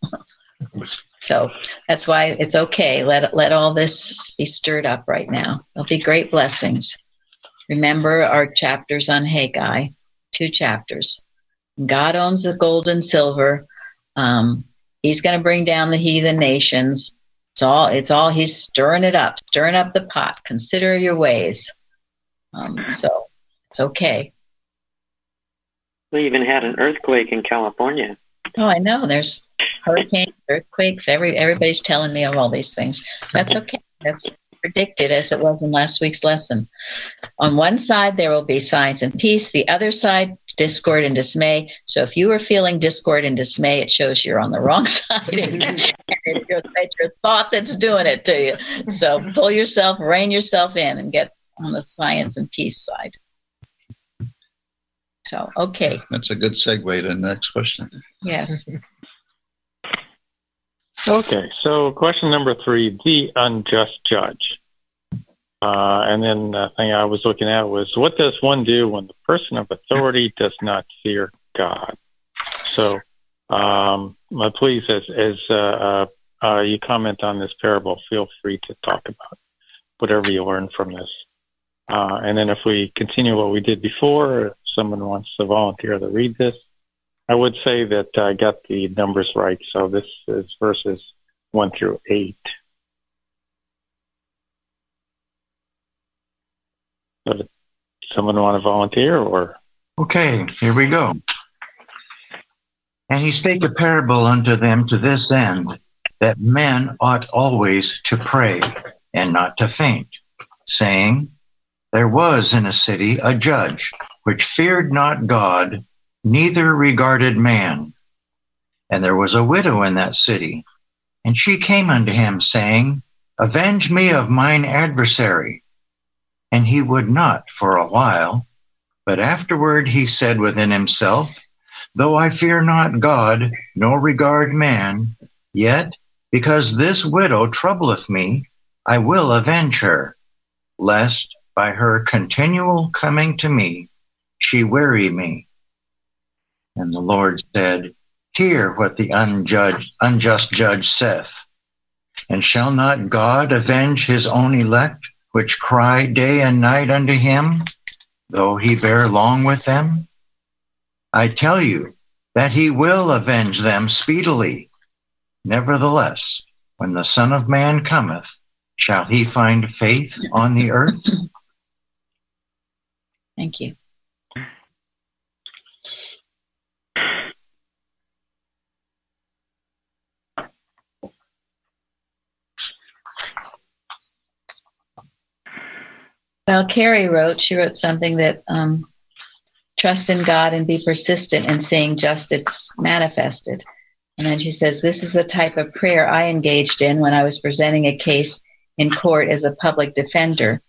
So that's why it's okay. Let all this be stirred up right now. There'll be great blessings. Remember our chapters on Haggai, 2 chapters. God owns the gold and silver. He's going to bring down the heathen nations. It's all he's stirring it up, stirring up the pot. Consider your ways. So it's okay. We even had an earthquake in California. Oh, I know. There's hurricanes, earthquakes. Everybody's telling me of all these things. That's okay. That's predicted, as it was in last week's lesson. On one side, there will be signs and peace. The other side, discord and dismay. So if you are feeling discord and dismay, it shows you're on the wrong side. And it's your thought that's doing it to you. So pull yourself, rein yourself in, and get on the science and peace side. So, okay. That's a good segue to the next question. Yes. Okay, so question number 3, the unjust judge. And then the thing I was looking at was, what does one do when the person of authority does not fear God? So, please, as you comment on this parable, feel free to talk about whatever you learned from this. And then if we continue what we did before, if someone wants to volunteer to read this, I would say that I got the numbers right. So this is verses 1 through 8. So does someone want to volunteer, or? Okay, here we go. And he spake a parable unto them to this end, that men ought always to pray and not to faint, saying, there was in a city a judge, which feared not God, neither regarded man. And there was a widow in that city, and she came unto him, saying, avenge me of mine adversary. And he would not for a while, but afterward he said within himself, though I fear not God, nor regard man, yet because this widow troubleth me, I will avenge her, lest by her continual coming to me, she weary me. And the Lord said, hear what the unjust judge saith. And shall not God avenge his own elect, which cry day and night unto him, though he bear long with them? I tell you that he will avenge them speedily. Nevertheless, when the Son of Man cometh, shall he find faith on the earth? Thank you. Well, Carrie she wrote something that trust in God and be persistent in seeing justice manifested. And then she says, this is the type of prayer I engaged in when I was presenting a case in court as a public defender.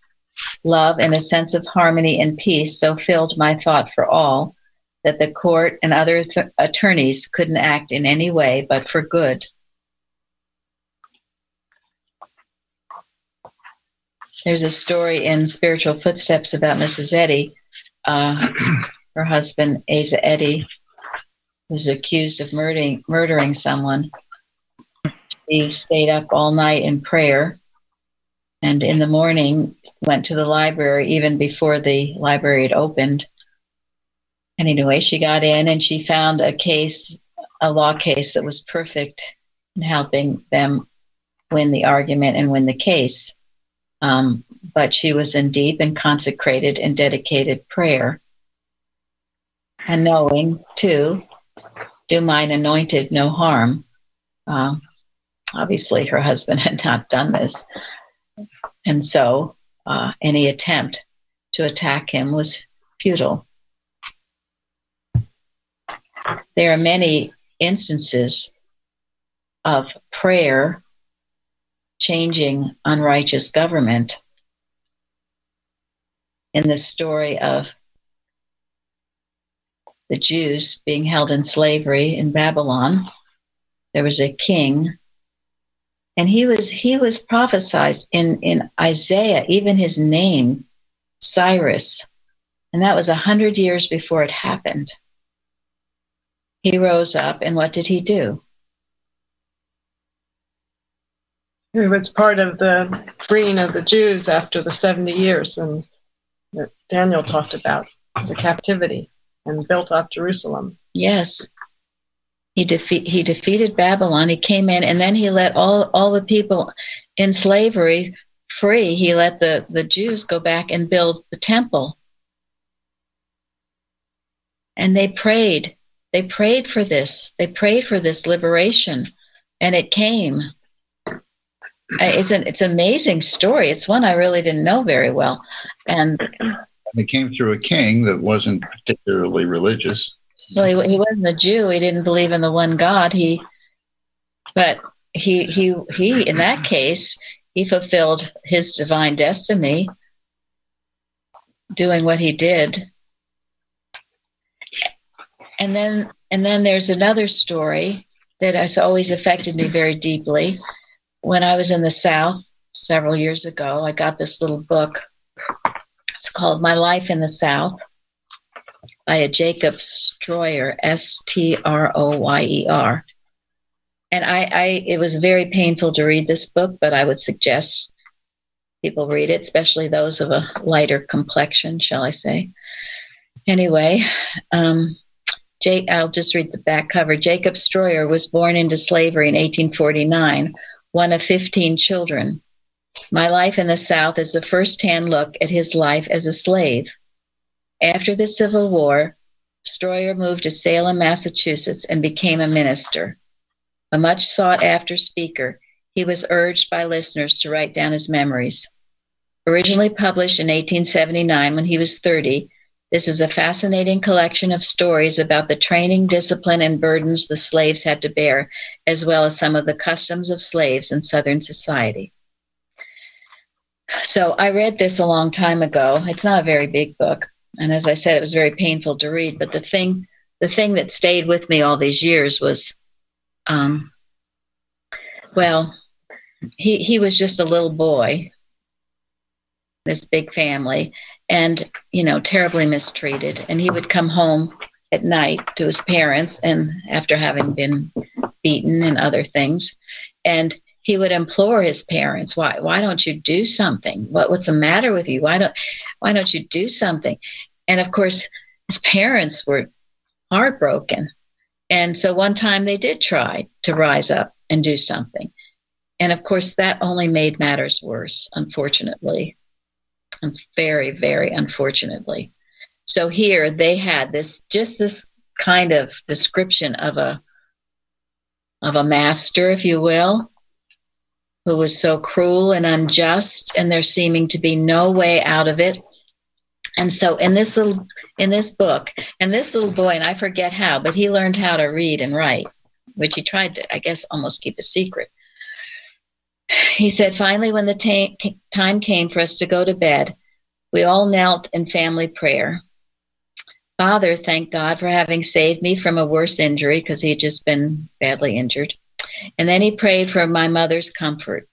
Love and a sense of harmony and peace so filled my thought for all that the court and other attorneys couldn't act in any way but for good. There's a story in Spiritual Footsteps about Mrs. Eddy. Her husband, Asa Eddy, was accused of murdering someone. He stayed up all night in prayer, and in the morning went to the library even before the library had opened. And anyway, she got in and she found a law case that was perfect in helping them win the argument and win the case. But she was in deep and consecrated and dedicated prayer. And knowing, too, do mine anointed no harm. Obviously, her husband had not done this. And so any attempt to attack him was futile. There are many instances of prayer changing unrighteous government. In the story of the Jews being held in slavery in Babylon, there was a king, and he was prophesied in Isaiah, even his name, Cyrus, and that was 100 years before it happened. He rose up, and what did he do? It was part of the freeing of the Jews after the 70 years, and that Daniel talked about the captivity and built up Jerusalem. Yes. He defeated Babylon. He came in, and then he let all the people in slavery free. He let the Jews go back and build the temple. And they prayed. They prayed for this. They prayed for this liberation, and it came. It's an amazing story. It's one I really didn't know very well. And it came through a king that wasn't particularly religious. Well, he wasn't a Jew. He didn't believe in the one God. But he in that case, he fulfilled his divine destiny, doing what he did. And then there's another story that has always affected me very deeply. When I was in the South several years ago, I got this little book. It's called My Life in the South by a Jacob Stroyer, Stroyer. And it was very painful to read this book, but I would suggest people read it, especially those of a lighter complexion, shall I say. Anyway, I'll just read the back cover. Jacob Stroyer was born into slavery in 1849, one of 15 children. My Life in the South is a first-hand look at his life as a slave. After the Civil War, Stroyer moved to Salem, Massachusetts, and became a minister. A much sought-after speaker, he was urged by listeners to write down his memories. Originally published in 1879 when he was 30, this is a fascinating collection of stories about the training, discipline, and burdens the slaves had to bear, as well as some of the customs of slaves in Southern society. So I read this a long time ago. It's not a very big book. And as I said, it was very painful to read. But the thing that stayed with me all these years was, he was just a little boy, this big family, and, terribly mistreated. And he would come home at night to his parents, and after having been beaten and other things, and he would implore his parents, why don't you do something? What's the matter with you? Why don't you do something? And of course, his parents were heartbroken. And so one time they did try to rise up and do something. And of course, that only made matters worse, unfortunately. And very, very unfortunately. So here they had this kind of description of a master, if you will, who was so cruel and unjust, and there seeming to be no way out of it. And so in this book, and this little boy, and I forget how, but he learned how to read and write, which he tried to, I guess, almost keep a secret. He said, finally, when the time came for us to go to bed, we all knelt in family prayer. Father thanked God for having saved me from a worse injury, because he had just been badly injured. And then he prayed for my mother's comfort,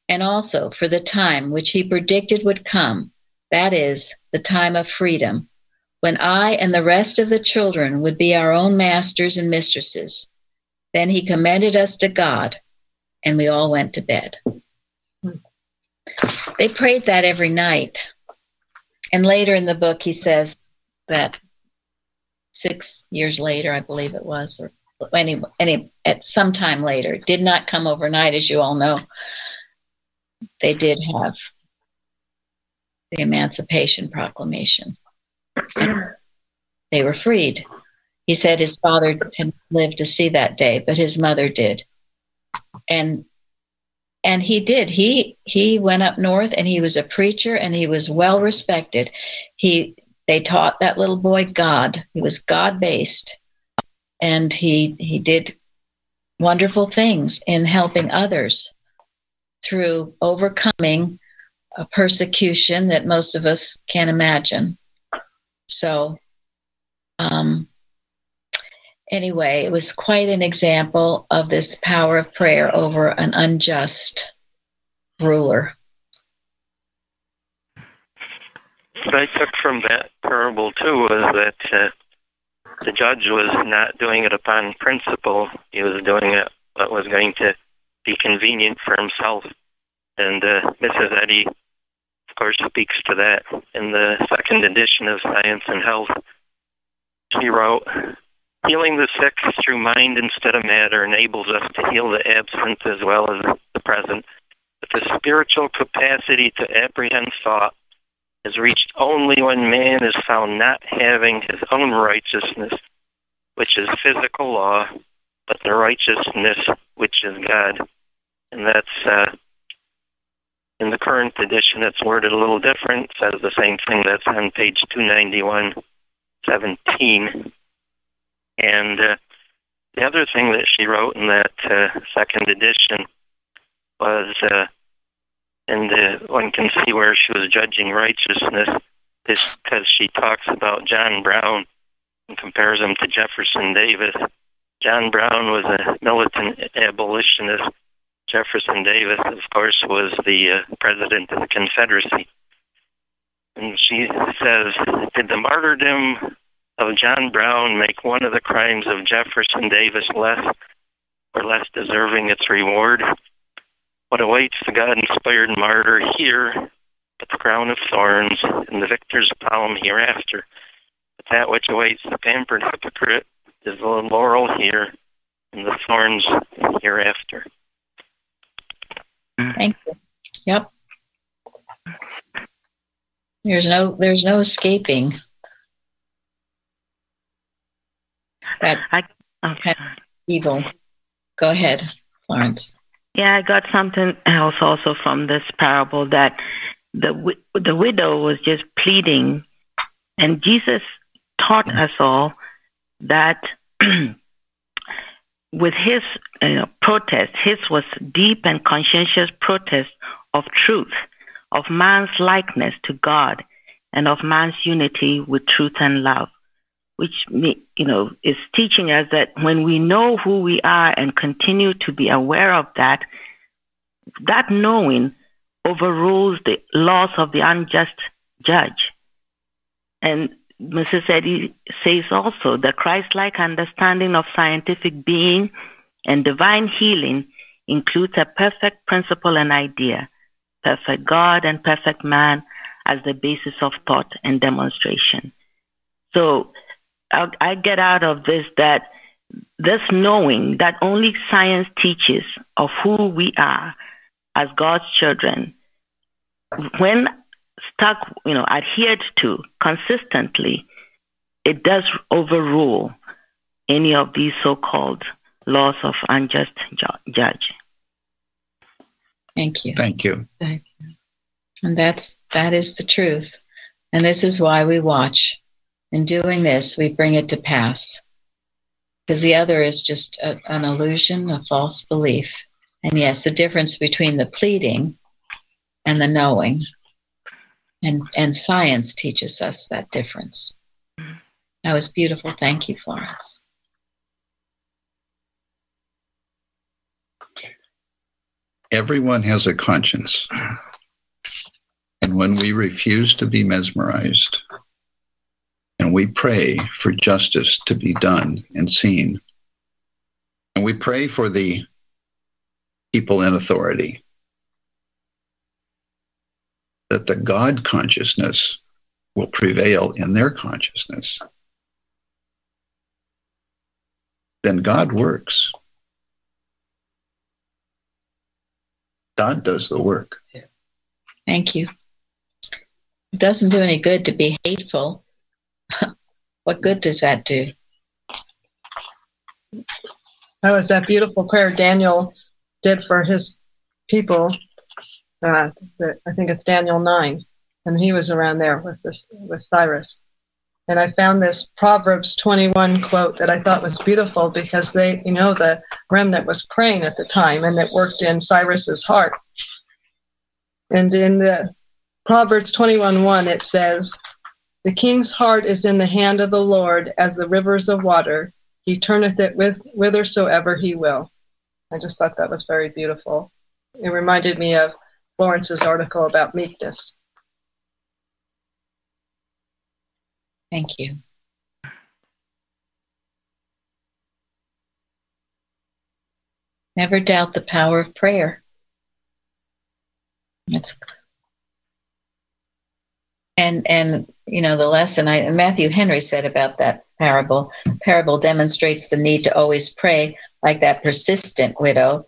and also for the time which he predicted would come, that is, the time of freedom, when I and the rest of the children would be our own masters and mistresses. Then he commended us to God, and we all went to bed. They prayed that every night. And later in the book, he says that 6 years later, I believe it was, or at some time later, it did not come overnight, as you all know. They did have the Emancipation Proclamation. They were freed. He said his father hadn't lived to see that day, but his mother did. And he did. He went up north, and he was a preacher, and he was well respected. They taught that little boy God. He was God-based, and he did wonderful things in helping others through overcoming a persecution that most of us can't imagine. So, anyway, it was quite an example of this power of prayer over an unjust ruler. What I took from that parable, too, was that the judge was not doing it upon principle. He was doing it what was going to be convenient for himself. And Mrs. Eddy, of course, speaks to that. In the second edition of Science and Health, she wrote, healing the sick through mind instead of matter enables us to heal the absent as well as the present. But the spiritual capacity to apprehend thought is reached only when man is found not having his own righteousness, which is physical law, but the righteousness which is God. And that's, in the current edition, it's worded a little different. It says the same thing. That's on page 291, 17. And the other thing that she wrote in that second edition was, and one can see where she was judging righteousness, is because she talks about John Brown and compares him to Jefferson Davis. John Brown was a militant abolitionist. Jefferson Davis, of course, was the president of the Confederacy. And she says, did the martyrdom of John Brown make one of the crimes of Jefferson Davis less or less deserving its reward? What awaits the God-inspired martyr here but the crown of thorns and the victor's palm hereafter. But that which awaits the pampered hypocrite is the laurel here and the thorns hereafter. Thank you. Yep. There's no escaping that kind of evil. Go ahead, Florence. Yeah, I got something else also from this parable, that the widow was just pleading, and Jesus taught us all that with his protest, his was deep and conscientious protest of truth, of man's likeness to God, and of man's unity with truth and love, which is teaching us that when we know who we are and continue to be aware of that, that knowing overrules the laws of the unjust judge. And Mrs. Eddy says also the Christ-like understanding of scientific being and divine healing includes a perfect principle and idea, perfect God and perfect man as the basis of thought and demonstration. So I get out of this that this knowing that only science teaches of who we are as God's children, when stuck, adhered to consistently, it does overrule any of these so-called laws of unjust judge. Thank you. Thank you. Thank you. And that is the truth. And this is why we watch. In doing this, we bring it to pass. Because the other is just an illusion, a false belief. And yes, the difference between the pleading and the knowing. And science teaches us that difference. That was beautiful. Thank you, Florence. Everyone has a conscience. And when we refuse to be mesmerized, and we pray for justice to be done and seen, and we pray for the people in authority, that the God consciousness will prevail in their consciousness, then God works. God does the work. Thank you. It doesn't do any good to be hateful. What good does that do? That was that beautiful prayer Daniel did for his people. I think it's Daniel 9, and he was around there with Cyrus. And I found this Proverbs 21 quote that I thought was beautiful because the remnant was praying at the time, and it worked in Cyrus's heart. And in the Proverbs 21:1, it says, "The king's heart is in the hand of the Lord as the rivers of water. He turneth it whithersoever he will." I just thought that was very beautiful. It reminded me of Florence's article about meekness. Thank you. Never doubt the power of prayer. And the lesson Matthew Henry said about that parable demonstrates the need to always pray like that persistent widow,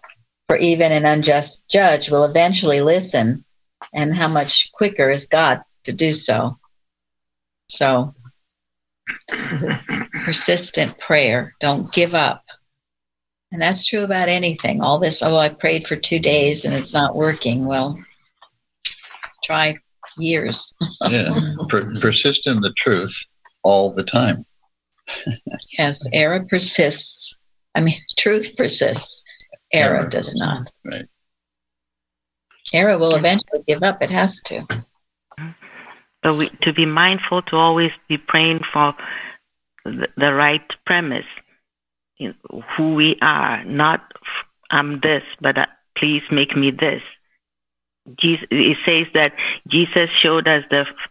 for even an unjust judge will eventually listen, and how much quicker is God to do so. So persistent prayer, don't give up. And that's true about anything. All this, I prayed for 2 days and it's not working. Well, try years. Yeah, persist in the truth all the time. Yes, error persists. Truth persists. Error does not. Right. Error will eventually give up. It has to. But to be mindful to always be praying for the right premise, who we are, not I'm this, but please make me this. It says that Jesus showed us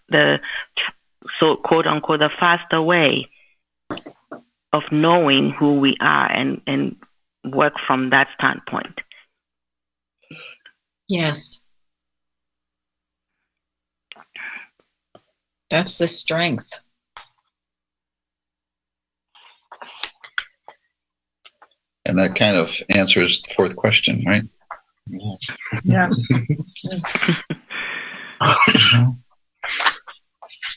the so quote unquote the faster way of knowing who we are and work from that standpoint. Yes. That's the strength. And that kind of answers the fourth question, right? Yeah.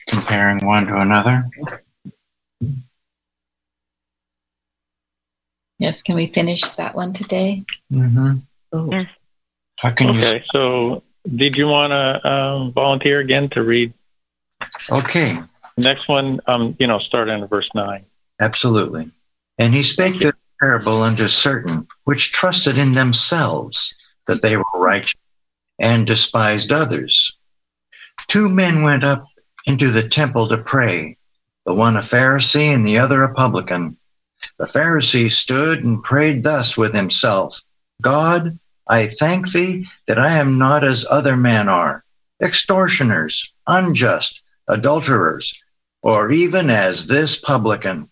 Comparing one to another. Yes, can we finish that one today? Mm-hmm. Oh. Yes. How can you? Okay, so did you want to volunteer again to read? Okay. Next one, start in verse 9. Absolutely. And he spake this parable unto certain which trusted in themselves that they were righteous and despised others. 2 men went up into the temple to pray, the one a Pharisee and the other a publican. The Pharisee stood and prayed thus with himself, God, I thank thee that I am not as other men are, extortioners, unjust, adulterers, or even as this publican.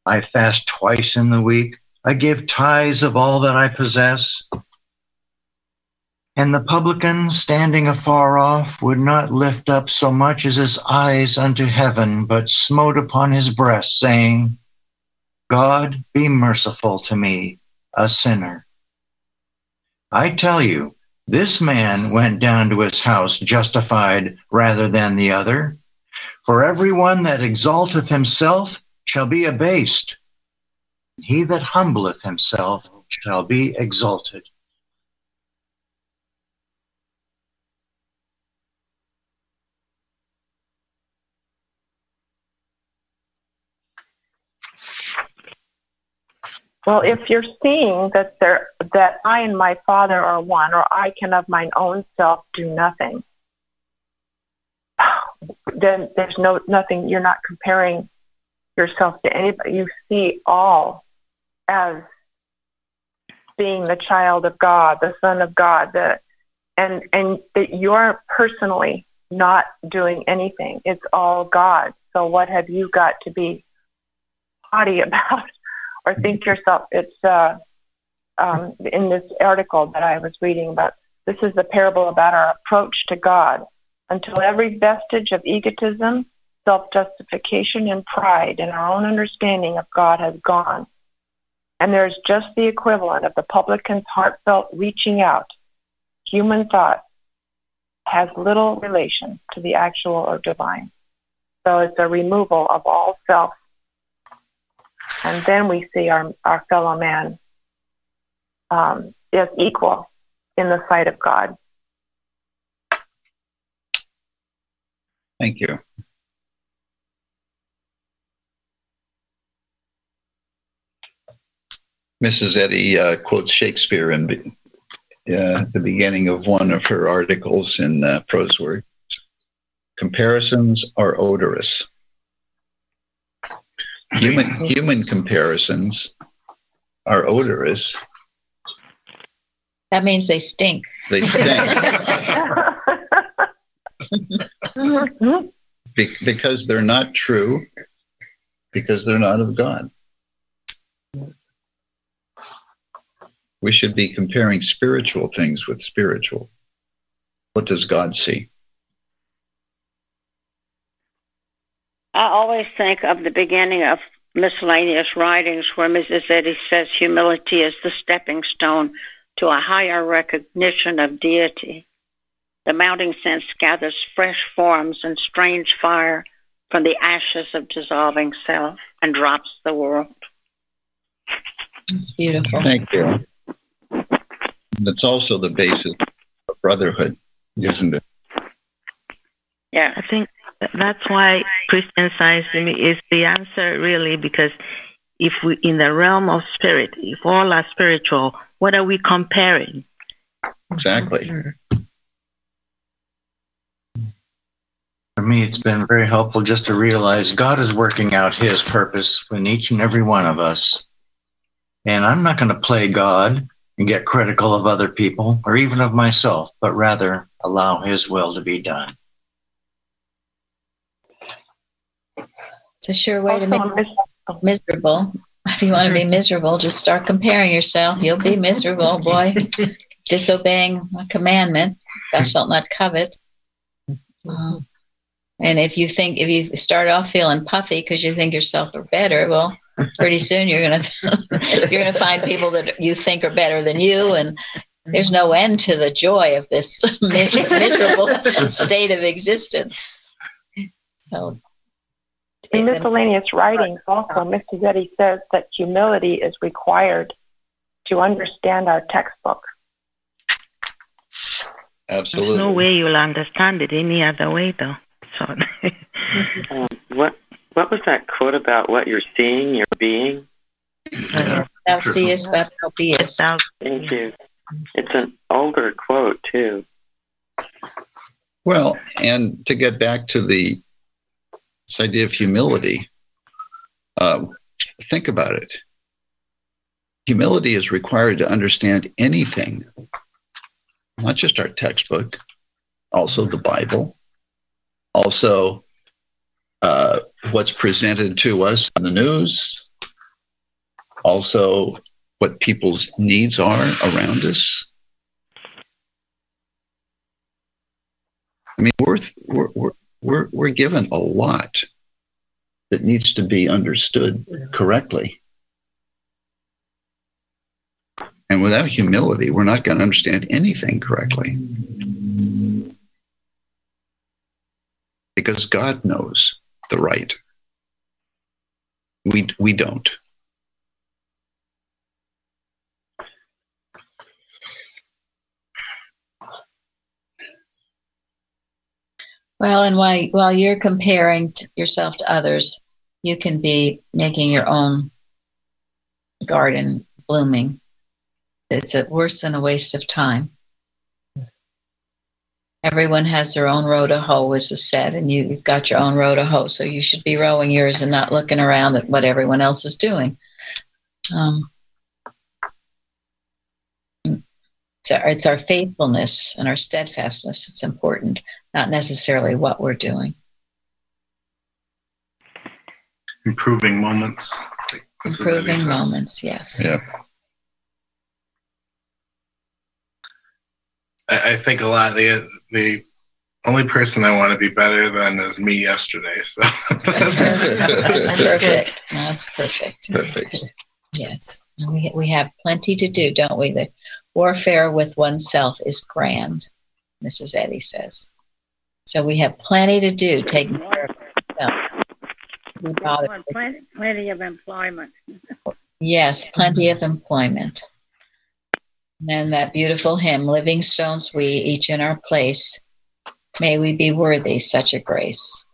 I fast twice in the week. I give tithes of all that I possess. And the publican, standing afar off, would not lift up so much as his eyes unto heaven, but smote upon his breast, saying, God, be merciful to me, a sinner. I tell you, this man went down to his house justified rather than the other. For everyone that exalteth himself shall be abased. He that humbleth himself shall be exalted. Well, if you're seeing that I and my Father are one, or I can of mine own self do nothing, then there's nothing. You're not comparing yourself to anybody. You see all as being the child of God, the Son of God, and that you're personally not doing anything. It's all God. So what have you got to be haughty about? Or think yourself, it's in this article that I was reading about, this is the parable about our approach to God. Until every vestige of egotism, self-justification, and pride in our own understanding of God has gone. And there's just the equivalent of the publican's heartfelt reaching out. Human thought has little relation to the actual or divine. So it's a removal of all self. And then we see our fellow man is equal in the sight of God. Thank you. Mrs. Eddy quotes Shakespeare in the beginning of one of her articles in Prose Works. Comparisons are odorous. Human comparisons are odorous. That means they stink. They stink. Because they're not true, because they're not of God. We should be comparing spiritual things with spiritual. What does God see? I always think of the beginning of miscellaneous writings where Mrs. Eddy says humility is the stepping stone to a higher recognition of deity. The mounting sense gathers fresh forms and strange fire from the ashes of dissolving self and drops the world. It's beautiful. Thank you. That's also the basis of brotherhood, isn't it? Yeah. I think that's why Christian Science to me is the answer, really, because if we, in the realm of spirit, if all are spiritual, what are we comparing? Exactly. For me, it's been very helpful just to realize God is working out his purpose in each and every one of us. And I'm not going to play God and get critical of other people or even of myself, but rather allow his will to be done. It's a sure way to make yourself miserable. If you want to be miserable, just start comparing yourself. You'll be miserable, boy. Disobeying a commandment, thou shalt not covet. And if you start off feeling puffy because you think yourself are better, well, pretty soon you're gonna find people that you think are better than you, and there's no end to the joy of this miserable state of existence. So, in miscellaneous writings, also, Mrs. Eddy says that humility is required to understand our textbook. Absolutely. There's no way you'll understand it any other way, though. So. What was that quote about what you're seeing, you're being? Thou seest, thou beest. Thank you. It's an older quote, too. Well, and to get back to this idea of humility, think about it. Humility is required to understand anything, not just our textbook, also the Bible, also what's presented to us in the news, also what people's needs are around us. I mean, we're given a lot that needs to be understood correctly. And without humility, we're not going to understand anything correctly. Because God knows the right. We don't. Well, and while you're comparing yourself to others, you can be making your own garden blooming. It's worse than a waste of time. Everyone has their own row to hoe, as is said, and you've got your own row to hoe, so you should be rowing yours and not looking around at what everyone else is doing. It's our faithfulness and our steadfastness that's important, not necessarily what we're doing. Improving moments. Improving moments, yes. Yeah. I think a lot. The only person I want to be better than is me yesterday. So That's perfect. That's perfect. Perfect. Yes, we have plenty to do, don't we? The warfare with oneself is grand, Mrs. Eddy says. So we have plenty to do, taking care of ourselves. Plenty of employment. Yes, plenty of employment. And then that beautiful hymn, Living Stones We, each in our place, may we be worthy such a grace.